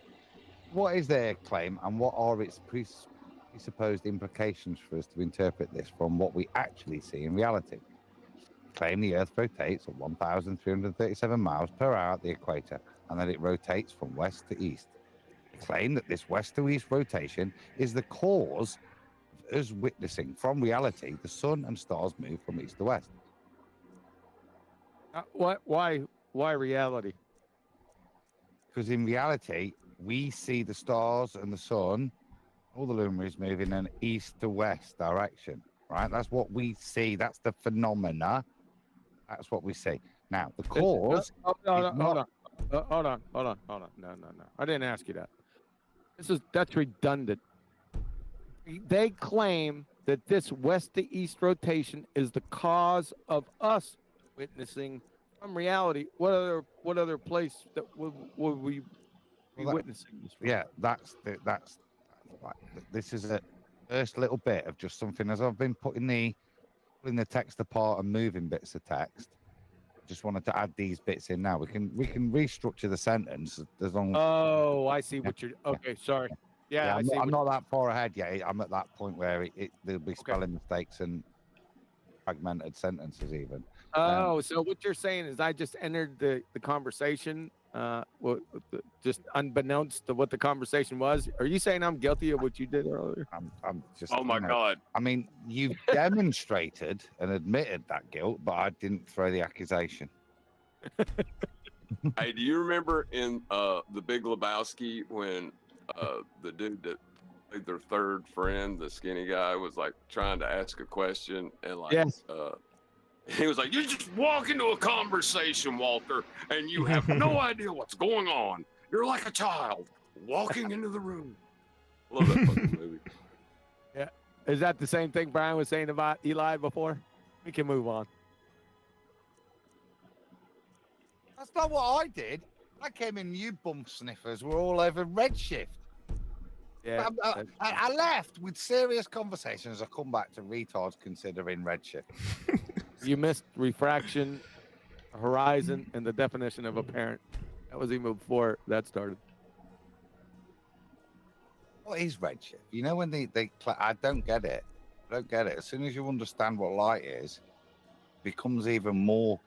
what is their claim and what are its presupposed implications for us to interpret this from what we actually see in reality? Claim the Earth rotates at 1,337 miles per hour at the equator and that it rotates from west to east. Claim that this west to east rotation is the cause of us witnessing from reality the sun and stars move from east to west. Why reality? Because in reality, we see the stars and the sun, all the luminaries move in an east to west direction, right? That's what we see. That's the phenomena. That's what we see. Now, the cause. Hold on. No. I didn't ask you that. That's redundant. They claim that this west to east rotation is the cause of us witnessing from reality. What other place that would we be witnessing this from? Yeah, that's right. This is a first little bit of just something as I've been pulling the text apart and moving bits of text. I just wanted to add these bits in now. We can restructure the sentence as long as. Oh, I see what you're. Okay, sorry. Yeah, I see. I'm not that far ahead yet. I'm at that point where there'll be spelling mistakes and fragmented sentences even. Oh, so what you're saying is I just entered the conversation, just unbeknownst to what the conversation was. Are you saying I'm guilty of what you did earlier? I'm just. Oh my God. I mean, you've demonstrated and admitted that guilt, but I didn't throw the accusation. Hey, do you remember in The Big Lebowski when the dude that played their third friend, the skinny guy, was like trying to ask a question and like Yes. he was like, "You just walk into a conversation, Walter, and you have no idea what's going on. You're like a child walking into the room." Love that fucking movie. Yeah. Is that the same thing Brian was saying about Eli before? We can move on. That's not what I did. I came in, you bum sniffers were all over Redshift. Yeah. I left with serious conversations. I come back to retards considering Redshift. You missed refraction, horizon, and the definition of a parent. That was even before that started. What is Redshift? You know when I don't get it. I don't get it. As soon as you understand what light is, it becomes even more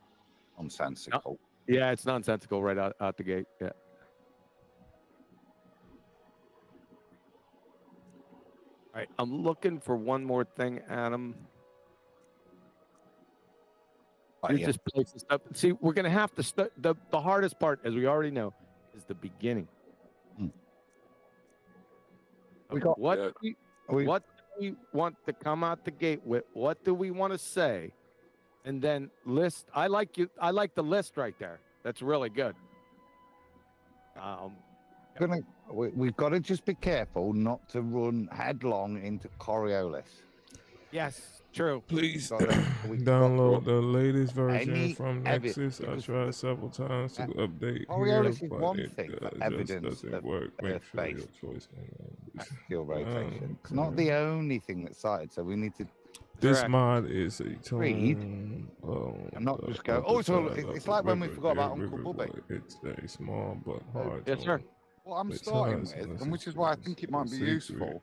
nonsensical. Yeah, it's nonsensical right out the gate. Yeah. All right, I'm looking for one more thing, Adam. You're just placing stuff. See, we're gonna have to start. The hardest part, as we already know, is the beginning. What do we want to come out the gate with? What do we want to say? And then list. I like the list right there. That's really good. We've got to just be careful not to run headlong into Coriolis. Yes, true. Please download the latest version from Nexus. I tried several times to update Coriolis here, is but one it thing for just evidence doesn't of work. Make sure your Earth-based choice. axial rotation. It's not the only thing that's cited, so we need to. This mod is a read. tone. I'm not just go. Oh, it's like when we forgot about Uncle Bubby. It's very small but hard. Yes, sir. What I'm starting with, and which is why I think it might be useful.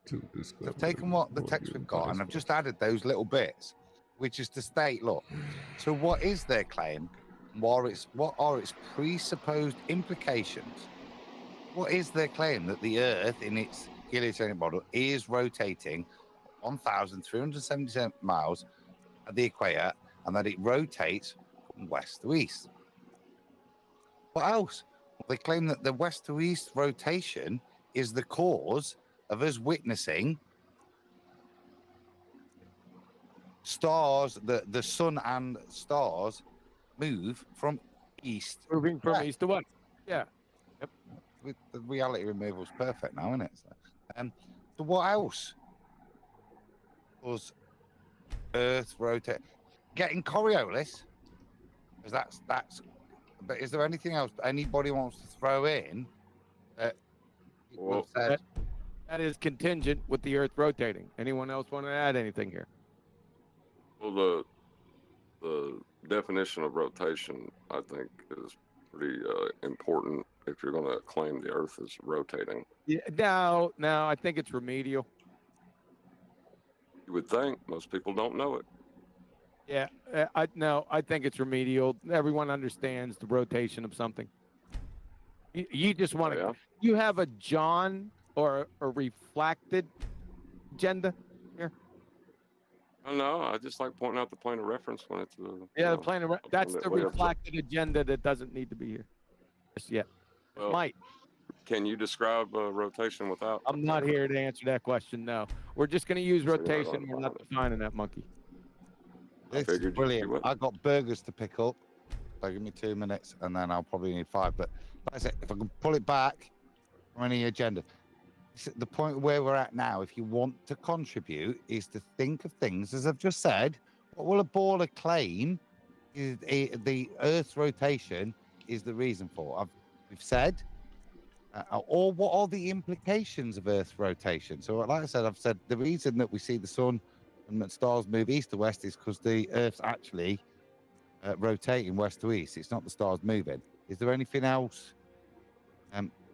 So I've taken what the text we've got and I've just added those little bits, which is to state, look, so what is their claim? What are its presupposed implications? What is their claim that the Earth in its heliocentric model is rotating 1,377 miles at the equator and that it rotates from west to east? What else? They claim that the west to east rotation is the cause of us witnessing stars, the sun and stars move from east. Moving from east to west. Yeah. Yep. With the reality removal is perfect now, isn't it? So what else was Earth rotate? Getting Coriolis? Because that's. But is there anything else anybody wants to throw in? That is contingent with the Earth rotating. Anyone else want to add anything here? Well, the definition of rotation, I think, is pretty important if you're going to claim the Earth is rotating. Yeah, no, I think it's remedial. You would think most people don't know it. Yeah, I think it's remedial. Everyone understands the rotation of something. You just want to. You have a John or a reflected agenda here. No, I just like pointing out the plane of reference when it's the plane of that's the reflected agenda that doesn't need to be here just yet. Well, Might. Can you describe rotation without? I'm not here to answer that question. No, we're just going to use rotation. We're not defining that monkey. This is brilliant. I've got burgers to pick up. So give me 2 minutes, and then I'll probably need 5. But like I said, if I can pull it back from any agenda, the point where we're at now, if you want to contribute, is to think of things, as I've just said, what will a baller claim is the Earth's rotation is the reason for? We've said, or what are the implications of Earth's rotation? So like I said, I've said the reason that we see the sun and that stars move east to west is because the Earth's actually rotating west to east. It's not the stars moving. Is there anything else?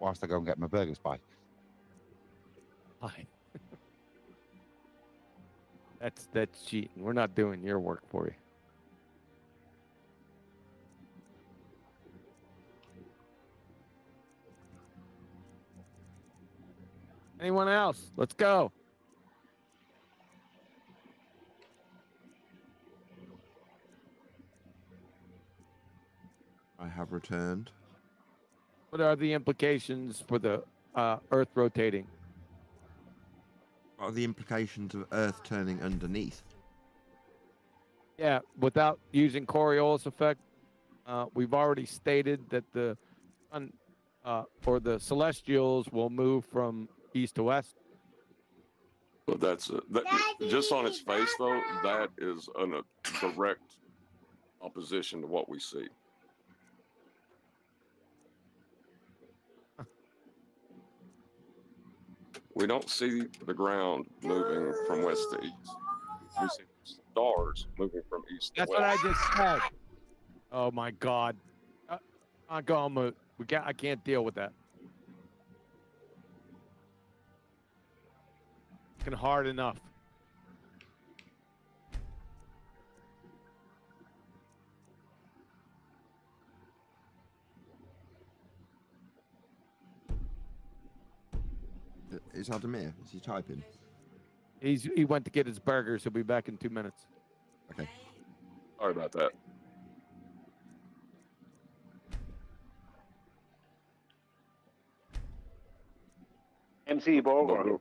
Whilst I go and get my burgers by. lie. That's cheating. We're not doing your work for you. Anyone else? Let's go. I have returned. What are the implications for the Earth rotating? What are the implications of Earth turning underneath? Yeah, without using Coriolis effect, we've already stated that the sun or the celestials will move from east to west. But that's just on its face, though. That is a direct opposition to what we see. We don't see the ground moving from west to east. We see stars moving from east to That's west. what I just said. Oh my God! Go on mute. I can't deal with that. Fucking hard enough. Is Adamir? Is he typing? He went to get his burgers. He'll be back in 2 minutes. Okay. Sorry about that. MC Burger.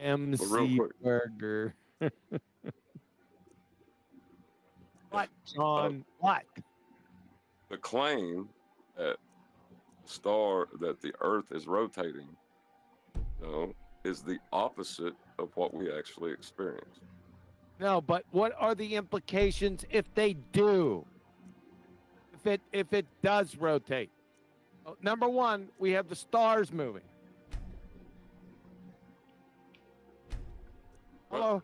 MC Burger. What, John? What? The claim that the Earth is rotating, is the opposite of what we actually experience. No, but what are the implications if they do? If it does rotate? Well, number one, we have the stars moving. Hello?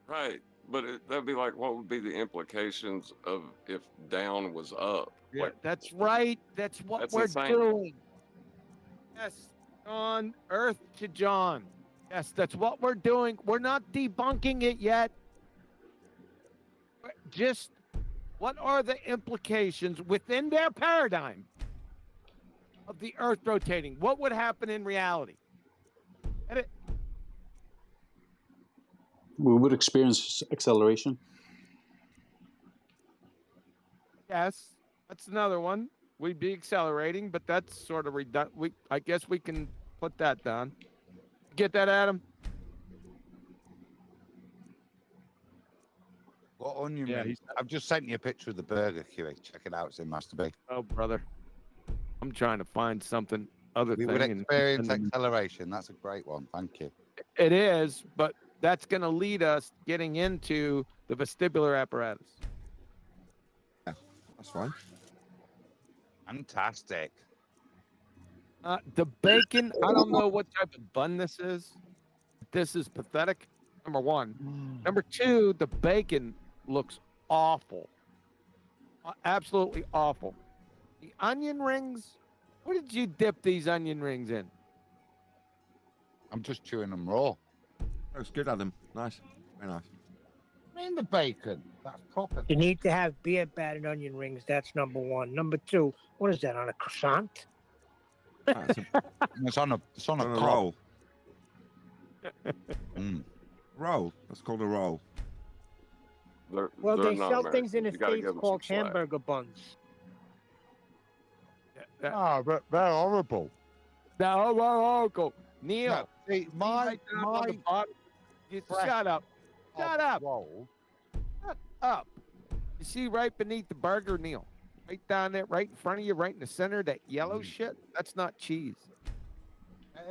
Right. But that'd be like, what would be the implications of if down was up? Yeah, that's right. That's what we're doing. Yes, John, Earth to John. Yes, that's what we're doing. We're not debunking it yet. Just what are the implications within their paradigm of the Earth rotating? What would happen in reality? We would experience acceleration. Yes, that's another one. We'd be accelerating, but that's sort of redundant. I guess we can put that down. Get that, Adam? What onion rings? I've just sent you a picture of the burger, QA. Check it out. It's in Master B. Oh, brother. I'm trying to find something other We thing. would experience acceleration. That's a great one. Thank you. It is, but that's going to lead us getting into the vestibular apparatus. Yeah, that's fine. Fantastic. The bacon, I don't know what type of bun this is. This is pathetic, number one. Number two, the bacon looks awful. Absolutely awful. The onion rings, what did you dip these onion rings in? I'm just chewing them raw. Looks good, Adam. Nice. Very nice. In the bacon. That's proper. You need to have beer battered onion rings. That's number one. Number two, what is that, on a croissant? It's on a on a cob. roll. Roll. That's called a roll. Well, they sell things in the States called hamburger buns. But they're horrible. They're horrible. Neil, No, see, my shut up. Shut up. Shut up. You see right beneath the burger, Neil? Right down there, right in front of you, right in the center, that yellow shit? That's not cheese.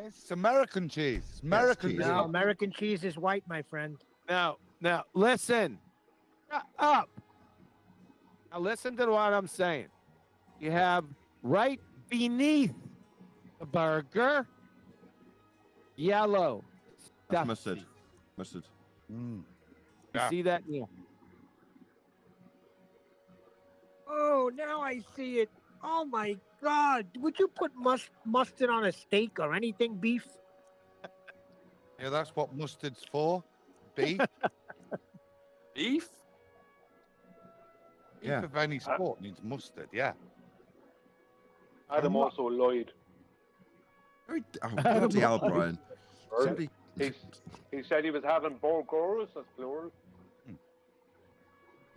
It's American cheese. It's American cheese. No, American cheese is white, my friend. Now, listen. Shut up. Now, listen to what I'm saying. You have right beneath the burger, yellow. That's mustard. Mustard. You see that, Neil? Oh, now I see it. Oh my God! Would you put mustard on a steak or anything beef? Yeah, that's what mustard's for. Beef. Beef? Beef Yeah. of any sport needs mustard. Yeah. Adam also lied. Oh, bloody hell, Brian. Or Somebody. he said he was having burgers, that's plural. There's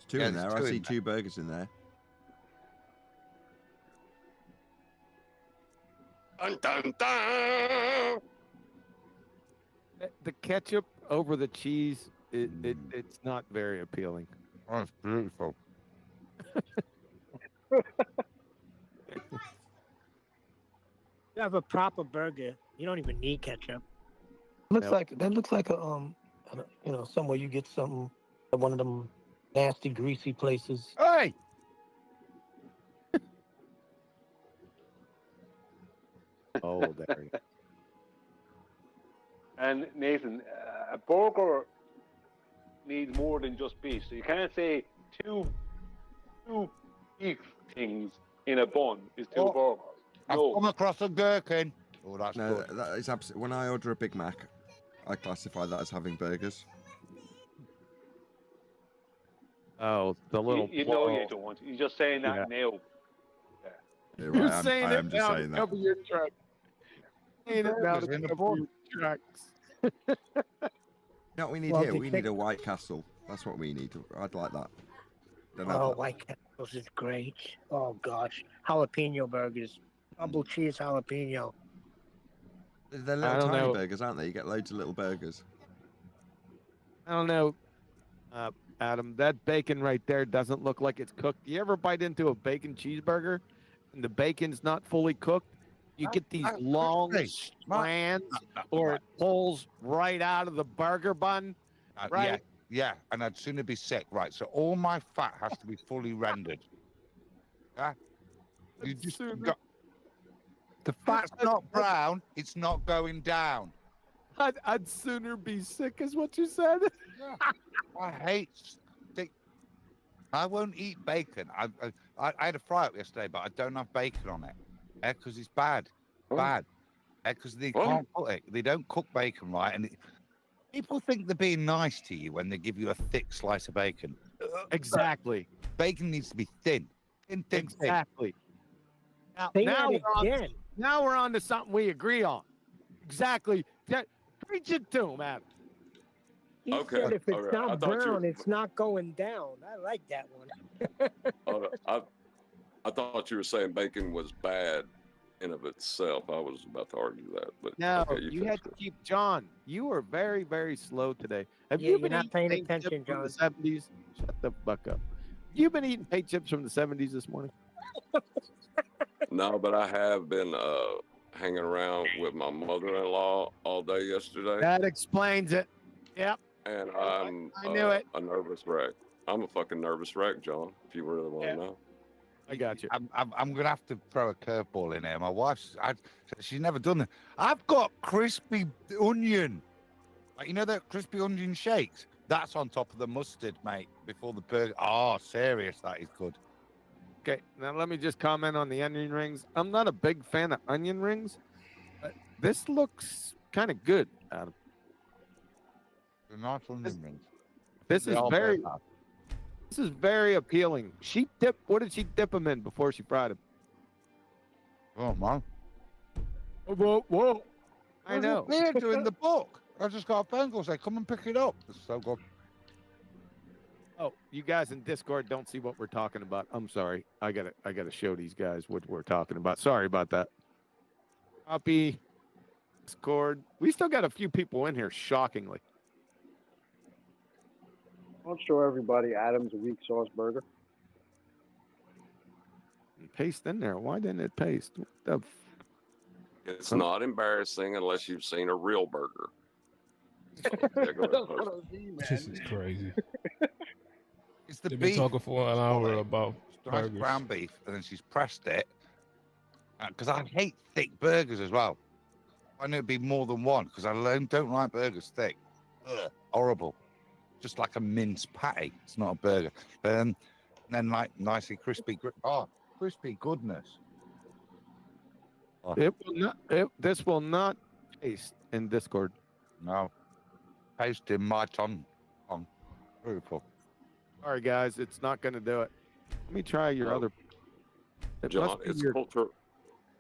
two Yeah, in there's there. I two see in there. 2 burgers in there. Dun, dun, dun. The ketchup over the cheese, it's not very appealing. Oh, it's beautiful. You have a proper burger. You don't even need ketchup. Looks like that looks like a somewhere you get something at one of them nasty greasy places. Hey! Oh, there you go. And Nathan, a burger needs more than just beef. So you can't say two beef things in a bun is two burgers. I've come across a gherkin. Oh, that's No, good. that is absolutely. When I order a Big Mac, I classify that as having burgers. Oh, the little. You know you don't. You're just saying that now. Yeah, You're right, saying I am it just now saying to that. cover your truck. Saying it now to Burgers in a cover bun. your tracks. You know what we need Well, here? if you We take- need a White Castle. That's what we need. I'd like that. Don't have Oh, that. White Castles is great. Oh gosh, jalapeno burgers, double cheese jalapeno. They're I little don't tiny know. burgers, aren't they? You get loads of little burgers. I don't know, Adam. That bacon right there doesn't look like it's cooked. You ever bite into a bacon cheeseburger and the bacon's not fully cooked? You get these long strands, or it pulls right out of the burger bun. Right? Yeah, and I'd sooner be sick. Right, so all my fat has to be fully rendered. Yeah, you just got. The fat's not brown. It's not going down. I'd sooner be sick, is what you said. I hate steak. I won't eat bacon. I had a fry up yesterday, but I don't have bacon on it. Yeah, because it's bad. Bad. Yeah, because they can't cook it. They don't cook bacon right, and people think they're being nice to you when they give you a thick slice of bacon. Exactly. Bacon needs to be thin. Thin. Exactly. Say Now that again. Now we're on to something we agree on. Exactly. Preach it to him, Adam. He Okay, said if it's okay, I not thought you brown, were- it's not going down. I like that one. I thought you were saying bacon was bad in of itself. I was about to argue that, but No, okay, you finish had to keep John. You were very, very slow today. Have Yeah, you you're been not eating paying paint attention, chips from the John. 70s? Shut the fuck up. You been eating paint chips from the 70s this morning? No, but I have been hanging around with my mother-in-law all day yesterday, That explains it. Yep. and I'm I knew it. a nervous wreck. I'm a fucking nervous wreck, John. If you really want to know. I got you. I'm gonna have to throw a curveball in here. My wife's she's never done it. I've got crispy onion. Like, you know that crispy onion shakes? That's on top of the mustard, mate, before the burger. Oh, serious, that is good. Okay, now let me just comment on the onion rings. I'm not a big fan of onion rings, but this looks kind of good, Adam. They're not onion rings. This They is all very, bear this is very appealing. What did she dip them in before she fried them? Oh, man. Whoa. I There's know. a picture in the book. I just got a phone call say, come and pick it up. It's so good. Oh, you guys in Discord don't see what we're talking about. I'm sorry. I gotta show these guys what we're talking about. Sorry about that. Copy. Discord. We still got a few people in here, shockingly. I'll show everybody Adam's weak sauce burger. Paste in there. Why didn't it paste? What the It's not embarrassing unless you've seen a real burger. Yeah, go ahead, post. This is crazy. It's the They've been beef. talking for an hour about Nice burgers. ground beef, and then she's pressed it. Because I hate thick burgers as well. I know it'd be more than one because I don't like burgers thick. Ugh, horrible. Just like a mince patty. It's not a burger. Then like nicely crispy. Crispy goodness. This will not paste in Discord. No. Tasting my tongue. Beautiful. Sorry, guys, it's not going to do it. Let me try your other. It John, must be it's your. culture.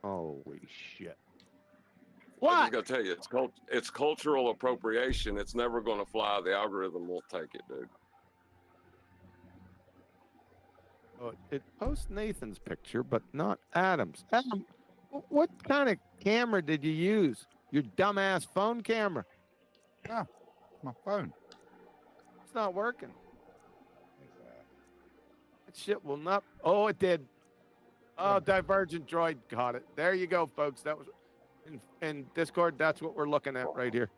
Holy shit! I just got to tell you, it's cultural appropriation. It's never going to fly. The algorithm won't take it, dude. Oh, it posts Nathan's picture, but not Adam's. Adam, what kind of camera did you use? Your dumbass phone camera. Yeah, my phone. It's not working. That shit will not. Oh, it did. Oh, Divergent Droid caught it. There you go, folks. That was in Discord. That's what we're looking at right here.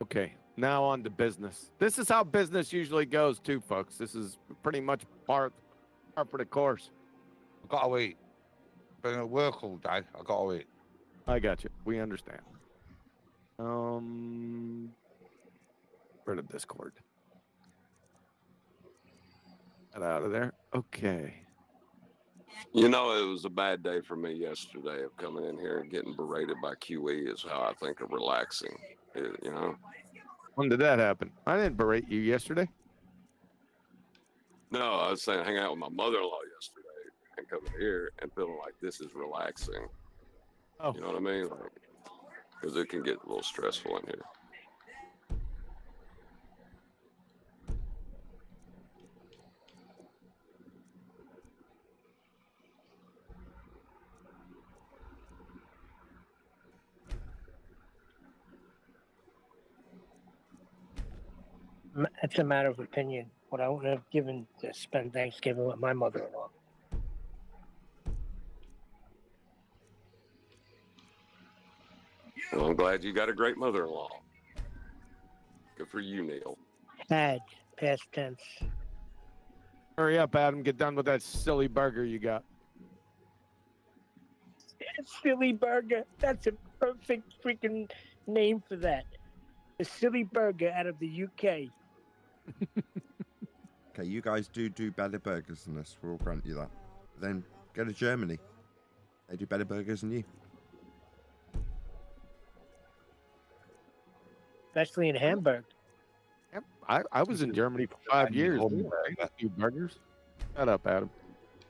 Okay, now on to business. This is how business usually goes, too, folks. This is pretty much par for the course. I gotta eat. Been at work all day. I gotta eat. I got you. We understand. Rid of Discord. Get out of there. Okay. You know, it was a bad day for me yesterday of coming in here and getting berated by QE is how I think of relaxing. You know? When did that happen? I didn't berate you yesterday. No, I was saying hang out with my mother-in-law yesterday and coming here and feeling like this is relaxing. Oh. You know what I mean? Because it can get a little stressful in here. It's a matter of opinion. What I would have given to spend Thanksgiving with my mother-in-law. Well, I'm glad you got a great mother-in-law. Good for you, Neil. Had, past tense. Hurry up, Adam. Get done with that silly burger you got. Silly burger. That's a perfect freaking name for that. A silly burger out of the UK. Okay, you guys do better burgers than us. We'll grant you that. Then go to Germany. They do better burgers than you. Especially in Hamburg. Yep. I was in Germany for 5 years. Do burgers. Shut up, Adam.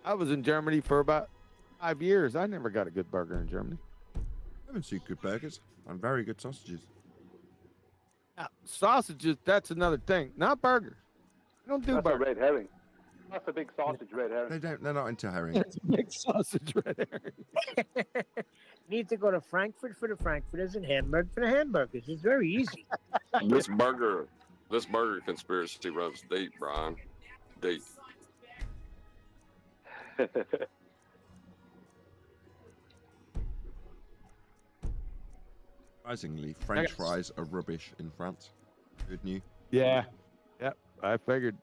I was in Germany for about 5 years. I never got a good burger in Germany. I haven't seen good burgers and very good sausages. Now, sausages, that's another thing. Not burgers. I don't do That's burgers. a red herring. That's a big sausage red herring. They're not into herring. It's a big sausage red herring. Need to go to Frankfurt for the Frankfurters and Hamburg for the hamburgers. It's very easy. This burger conspiracy runs deep, Brian. Deep. Surprisingly, French fries are rubbish in France. Good news. Yeah. Yep. I figured.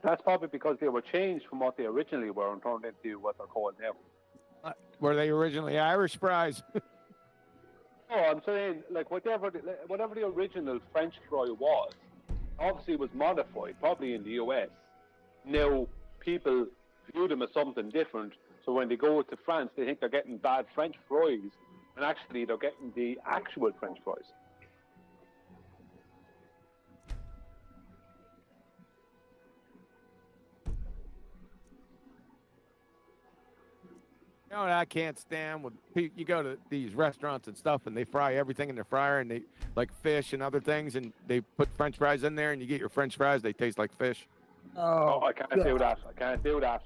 That's probably because they were changed from what they originally were and turned into what they're called now. Were they originally Irish fries? No, I'm saying like whatever the original French fry was, obviously was modified, probably in the US. Now people view them as something different, so when they go to France, they think they're getting bad French fries, and actually they're getting the actual French fries. You know what I can't stand when you go to these restaurants and stuff, and they fry everything in the fryer, and they like fish and other things, and they put French fries in there, and you get your French fries, they taste like fish. Oh, I can't do that. I can't do that.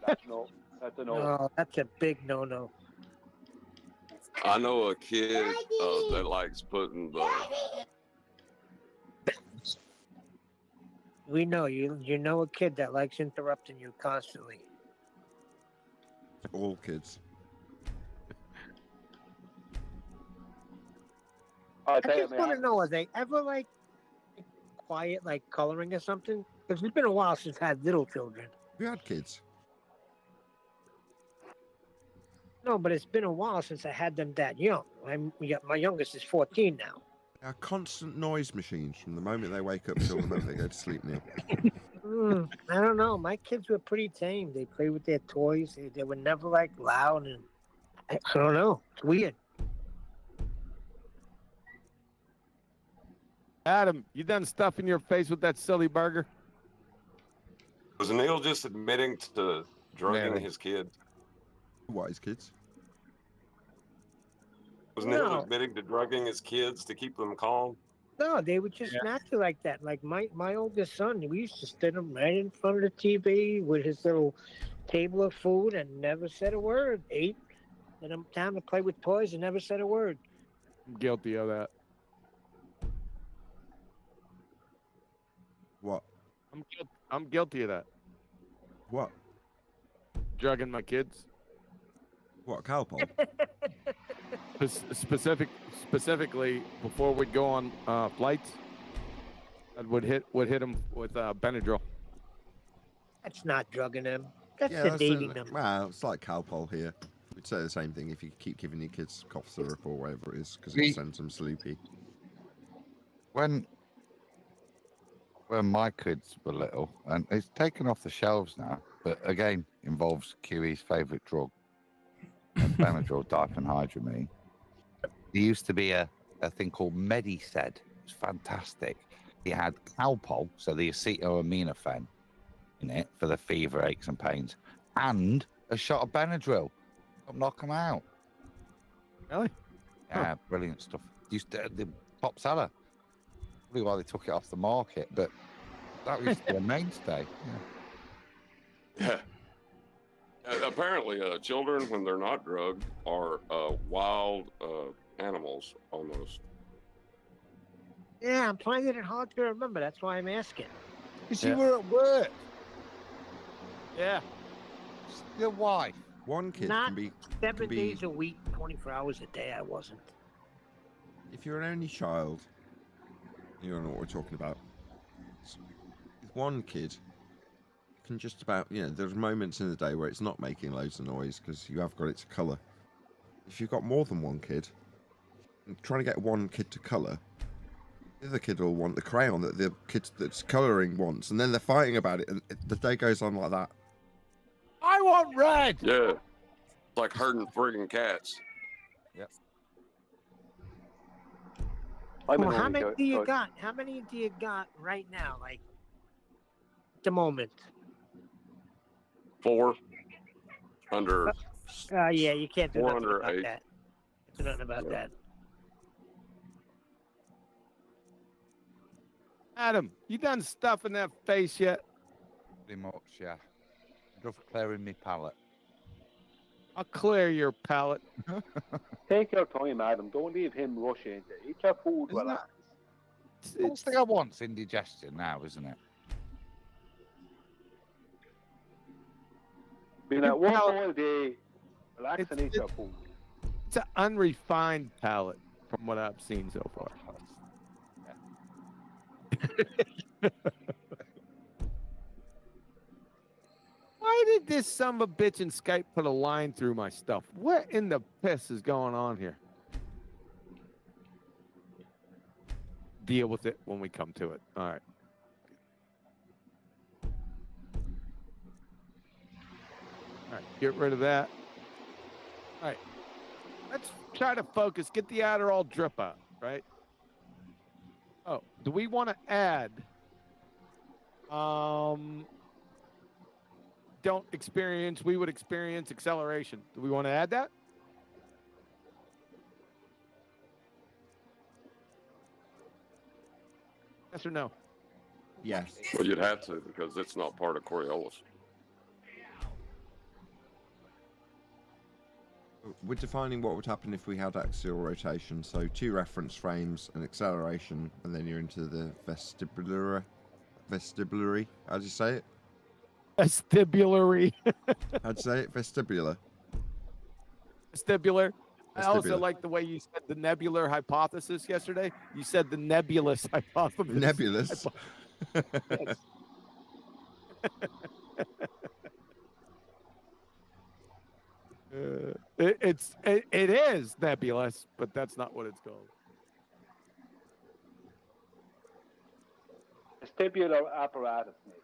That's no. That's a no. No, that's a big no-no. I know a kid that likes putting the. We know you. You know a kid that likes interrupting you constantly. All kids. I just want to know: are they ever like quiet, like coloring or something? Because it's been a while since I've had little children. We had kids. No, but it's been a while since I had them that young. My youngest is 14 now. They are constant noise machines from the moment they wake up till the moment they go to sleep, Neil. I don't know. My kids were pretty tame. They played with their toys. They were never like loud, and I don't know. It's weird. Adam, you done stuffing your face with that silly burger? Was Neil just admitting to drugging Really? his kids? What, his kids? Was Neil No. admitting to drugging his kids to keep them calm? No, they were just naturally like that. Like my oldest son, we used to sit him right in front of the TV with his little table of food and never said a word. Ate, and I'm time to play with toys and never said a word. I'm guilty of that. What? I'm guilty of that. What? Drugging my kids. What, cowpole? Specifically, before we'd go on flights, I would hit them with Benadryl. That's not drugging them. That's That's sedating them. Well, it's like cowpole here. We'd say the same thing if you keep giving your kids cough syrup or whatever it is, because it sends them sleepy. When my kids were little, and it's taken off the shelves now, but again involves QE's favourite drug, Benadryl diphenhydramine. There used to be a thing called Mediced. It was fantastic. It had Calpol, so the acetaminophen in it for the fever, aches and pains, and a shot of Benadryl. Knock them out. Really? Yeah, brilliant stuff. Used to the top seller. Probably why they took it off the market, but that used to be a mainstay. Yeah. Apparently, children, when they're not drugged, are wild animals almost. Yeah, I'm finding it hard to remember. That's why I'm asking. Because you were at work. Yeah. Your wife. One kid Not can be 7 days a week, 24 hours a day. I wasn't. If you're an only child, you don't know what we're talking about. One kid can just about, there's moments in the day where it's not making loads of noise because you have got it to colour. If you've got more than one kid, trying to get one kid to colour, the other kid will want the crayon that the kid that's colouring wants, and then they're fighting about it, and the day goes on like that. I want red! Yeah. It's like herding friggin' cats. Yep. Well, how many do you got? How many do you got right now? Like, at the moment? 4 under. Yeah, you can't do 4 nothing under about 8. that. Do nothing about that. Adam, you done stuffing that face yet? Pretty much, yeah. Just clearing me palate. I'll clear your palate. Take your time, Adam. Don't leave him rushing into it. Eat your food, relax. It's the thing I want's indigestion now, isn't it? Been at work all day. Relax and eat your food. It's an unrefined palate from what I've seen so far. Why did this son of a bitch in Skype put a line through my stuff? What in the piss is going on here? Deal with it when we come to it. All right. All right, get rid of that. All right. Let's try to focus. Get the Adderall drip out, right? Oh, do we want to add we would experience acceleration. Do we want to add that? Yes or no? Yes. Well, you'd have to because it's not part of Coriolis. We're defining what would happen if we had axial rotation. So 2 reference frames, an acceleration, and then you're into the vestibulary. How do you say it? Vestibulary. How'd you say it? Vestibular. Vestibular. I also Vestibular. like the way you said the nebular hypothesis yesterday. You said the nebulous hypothesis. Nebulous. Yes. It is nebulous, but that's not what it's called. Vestibular apparatus, mate.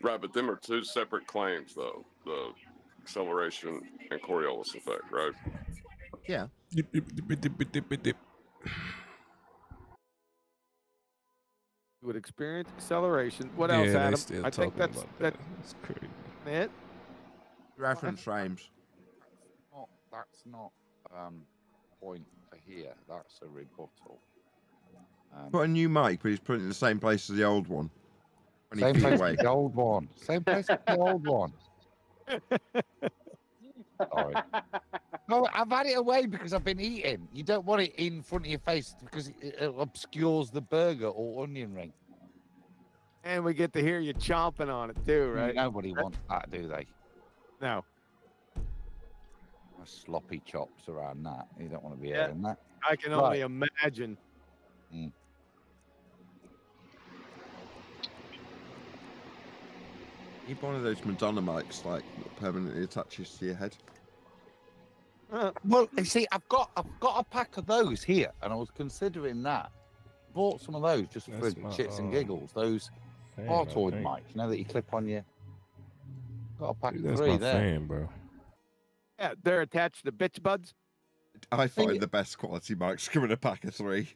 Right, but them are two separate claims, though. The acceleration and Coriolis effect, right? Yeah. You would experience acceleration. What else, Yeah, they Adam? still I think talking that's about that. That's crazy. it. Reference frames. That's not point for here. That's a rebuttal. Put a new mic, but he's putting it in the same place as the old one. 20 Same feet place away. as the old one. Same place as the old one. Sorry. No, I've had it away because I've been eating. You don't want it in front of your face because it obscures the burger or onion ring. And we get to hear you chomping on it too, right? Nobody wants that, do they? No. Sloppy chops around that. You don't want to be hearing that. I can only imagine. Keep one of those Madonna mics like permanently attaches to your head. Well, you see, I've got a pack of those here, and I was considering that. Bought some of those just for shits and giggles. Those Artoid mics, you know, that you clip on your. Got a pack of That's 3 my there. fan, bro. Yeah, they're attached to bitch buds. I find the best quality mics come in a pack of 3.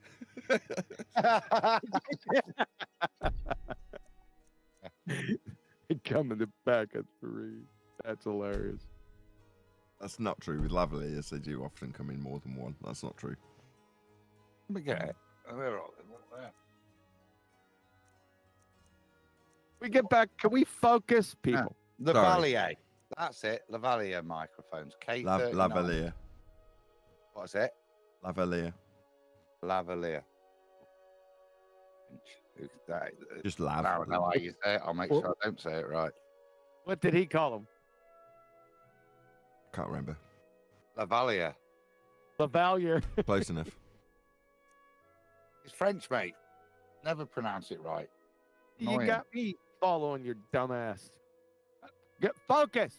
They come in the pack of 3. That's hilarious. That's not true with lavaliers. They do often come in more than one. That's not true. Let me get it. They're all there. We get back. Can we focus, people? Lavalier. That's it. Lavalier microphones. K39. Lavalier. What's it? Lavalier. Lavalier. Just lav. I don't know how you say it. I'll make sure I don't say it right. What did he call him? Can't remember. Lavalier. Lavalier. Close enough. It's French, mate. Never pronounce it right. You Annoying. got me following your dumbass. Get focus.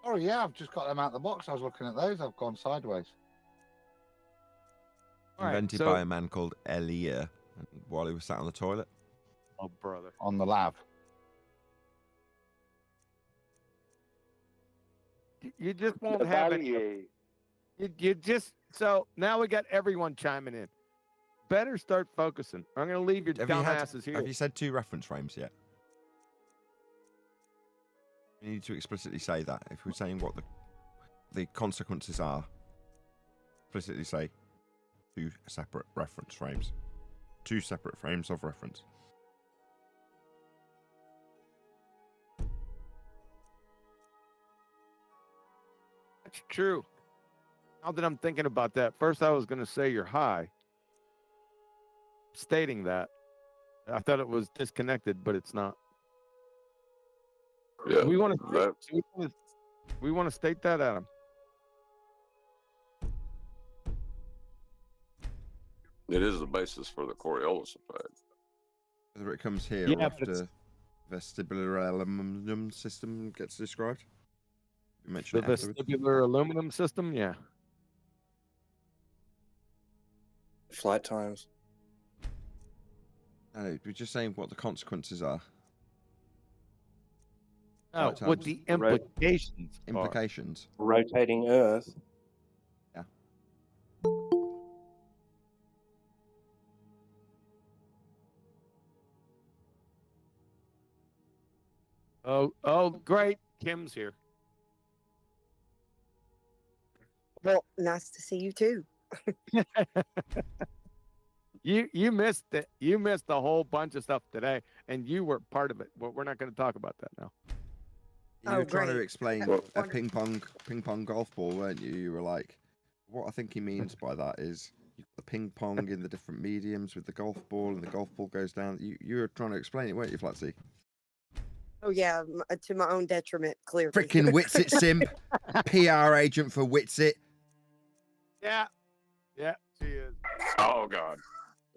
Oh yeah, I've just got them out of the box. I was looking at those. I've gone sideways. Invented by a man called Elia while he was sat on the toilet. Oh, brother. On the lav. You just won't have any. You just so now we got everyone chiming in. Better start focusing. I'm going to leave your dumbasses here. Have you said 2 reference frames yet? You need to explicitly say that. If we're saying what the consequences are, explicitly say 2 separate reference frames. 2 separate frames of reference. That's true. Now that I'm thinking about that, first I was going to say you're high. Stating that. I thought it was disconnected, but it's not. Yeah, we want to state that, Adam. It is the basis for the Coriolis effect. Whether it comes here or after vestibular aluminum system gets described. You mentioned The vestibular aluminum system, yeah. Flight times. No, we're just saying what the consequences are. Oh, what the implications are. Implications. Rotating Earth. Yeah. Oh, great. Kim's here. Well, nice to see you too. You missed it. You missed a whole bunch of stuff today, and you were part of it. But we're not going to talk about that now. You were trying to explain a ping pong golf ball, weren't you? You were like, what I think he means by that is you've got the ping pong in the different mediums with the golf ball, and the golf ball goes down. You were trying to explain it, weren't you, Flatsy? Oh yeah, to my own detriment, clearly. Freaking Witsit simp, PR agent for Witsit. Yeah, she is. Oh God,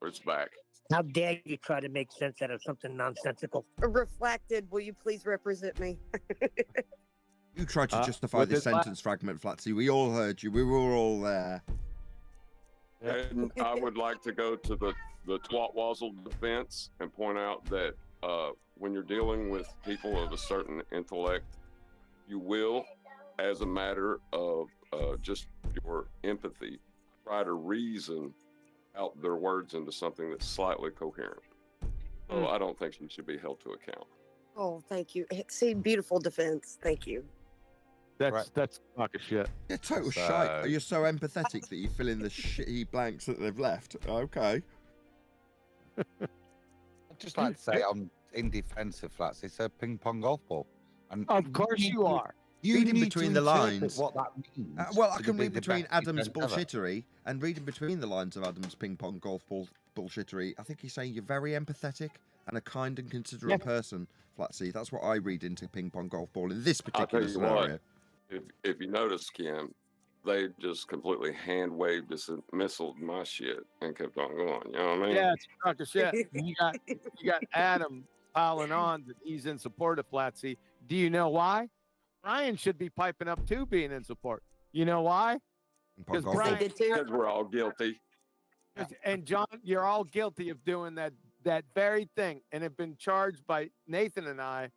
it's back. How dare you try to make sense out of something nonsensical? Reflected, will you please represent me? You tried to justify this sentence fragment, Flatsy. We all heard you. We were all there. And I would like to go to the Twatwazzle defense and point out that when you're dealing with people of a certain intellect, you will, as a matter of just your empathy, try to reason out their words into something that's slightly coherent. So I don't think you should be held to account. Oh, thank you. See, beautiful defense. Thank you. That's talk of shit. Yeah, total shite. You're so empathetic that you fill in the shitty blanks that they've left. Okay. I'd just like to say I'm in defence of flats. It's a ping pong golf ball. And of course you are. Reading between the lines. What that means. Well, I can read between Adam's bullshittery and reading between the lines of Adam's ping pong golf ball bullshittery. I think he's saying you're very empathetic and a kind and considerate person, Flatsy. That's what I read into ping pong golf ball in this particular scenario. If you notice, Kim, they just completely hand waved dismissal my shit and kept on going. You know what I mean? Yeah, it's talk of shit. You got Adam piling on that he's in support of Flatsy. Do you know why? Brian should be piping up too, being in support. You know why? Because we're all guilty. And John, you're all guilty of doing that very thing, and have been charged by Nathan and I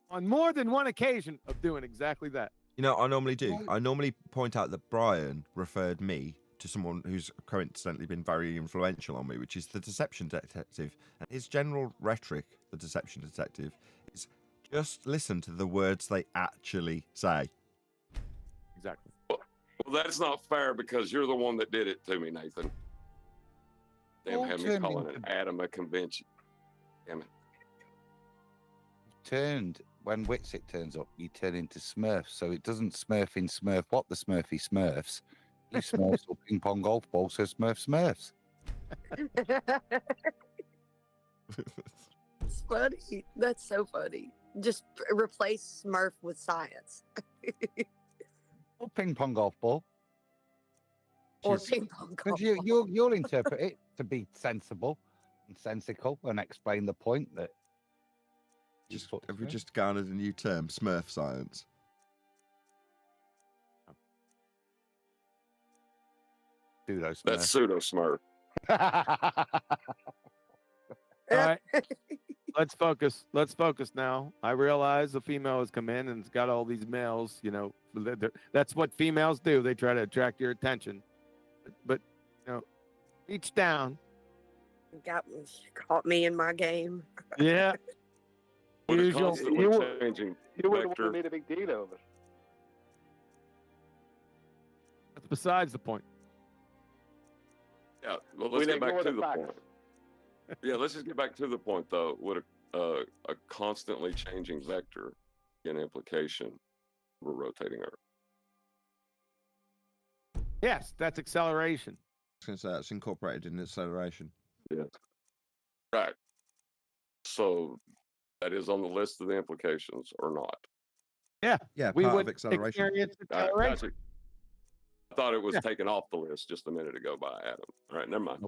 on more than one occasion of doing exactly that. You know, I normally do. I normally point out that Brian referred me to someone who's coincidentally been very influential on me, which is the Deception Detective. And his general rhetoric, the Deception Detective, is just listen to the words they actually say. Exactly. Well, that's not fair because you're the one that did it to me, Nathan. Damn, have me calling an Adam a convention. Damn it. When Witsit turns up, you turn into Smurf, so it doesn't Smurf in Smurf what the Smurfy Smurfs. You Smurfs or ping pong golf ball, so Smurfs. It's funny. That's so funny. Just replace Smurf with science. Or ping pong golf ball. Or ping pong golf Because you'll interpret it to be sensible and sensical and explain the point that. Have we just garnered a new term, Smurf science? Pseudo Smurf. That's pseudo Smurf. All right, let's focus. Let's focus now. I realize the female has come in and it's got all these males. You know, that's what females do. They try to attract your attention. But you know, reach down. Caught me in my game. Yeah. You changing You would vector. have made a big deal out of it. That's besides the point. Yeah, well, let's get back ignore to the the facts. point. Yeah, let's just get back to the point, though. Would a constantly changing vector be an implication for rotating Earth? Yes, that's acceleration. I was going to say that's incorporated in acceleration. Yeah. Right. So that is on the list of the implications or not? Yeah. Yeah, we part would of acceleration. experience All right, acceleration. gotcha. I thought it was taken off the list just a minute ago by Adam. All right, never mind.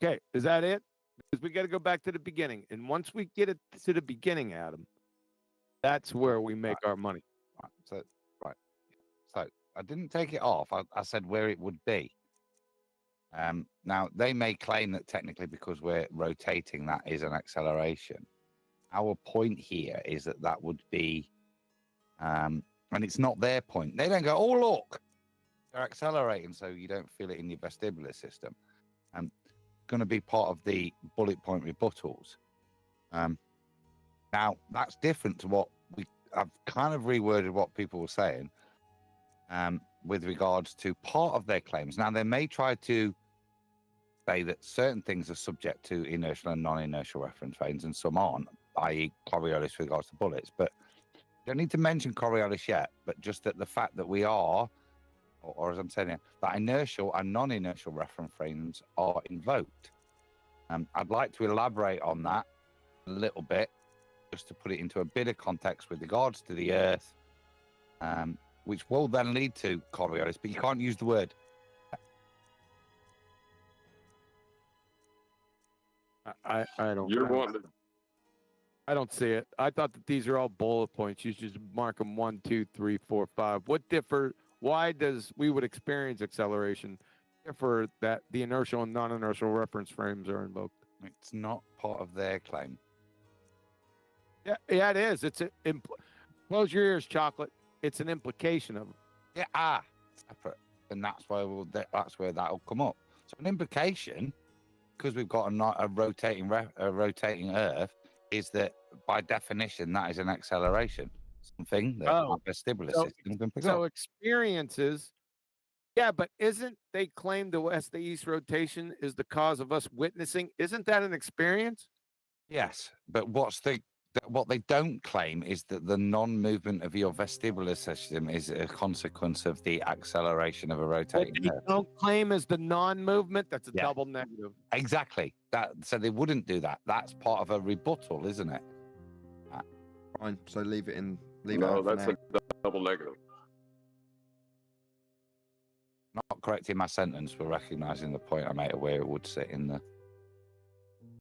Okay, is that it? Because we got to go back to the beginning. And once we get it to the beginning, Adam, that's where we make our money. So I didn't take it off. I said where it would be. Now, they may claim that technically because we're rotating, that is an acceleration. Our point here is that would be, and it's not their point. They don't go, oh, look, they're accelerating, so you don't feel it in your vestibular system. Going to be part of the bullet point rebuttals. Now, that's different to what I've kind of reworded what people were saying with regards to part of their claims. Now, they may try to say that certain things are subject to inertial and non-inertial reference frames and some aren't, i.e. Coriolis with regards to bullets. But you don't need to mention Coriolis yet, but just that the fact that we are, or as I'm saying here, that inertial and non-inertial reference frames are invoked. I'd like to elaborate on that a little bit, just to put it into a bit of context with regards to the Earth, which will then lead to Coriolis, but you can't use the word. I don't. You're wanting to. I don't see it. I thought that these are all bullet points. You just mark them 1, 2, 3, 4, 5. What differ? Why does we would experience acceleration for that the inertial and non-inertial reference frames are invoked. It's not part of their claim. Yeah, it is. It's close your ears, chocolate. It's an implication of it. Yeah, separate, and that's why that's where that'll come up. So an implication, because we've got a rotating Earth, is that by definition that is an acceleration, something that our vestibular system can pick up. So experiences. Yeah, but isn't they claim the west to east rotation is the cause of us witnessing? Isn't that an experience? Yes, but what they don't claim is that the non-movement of your vestibular system is a consequence of the acceleration of a rotating What they Earth. don't claim is the non-movement. That's a double negative. Exactly. So they wouldn't do that. That's part of a rebuttal, isn't it? Fine. So leave it in. Leave it No, out for that's now. a double negative. Not correcting my sentence, but recognizing the point I made of where it would sit in the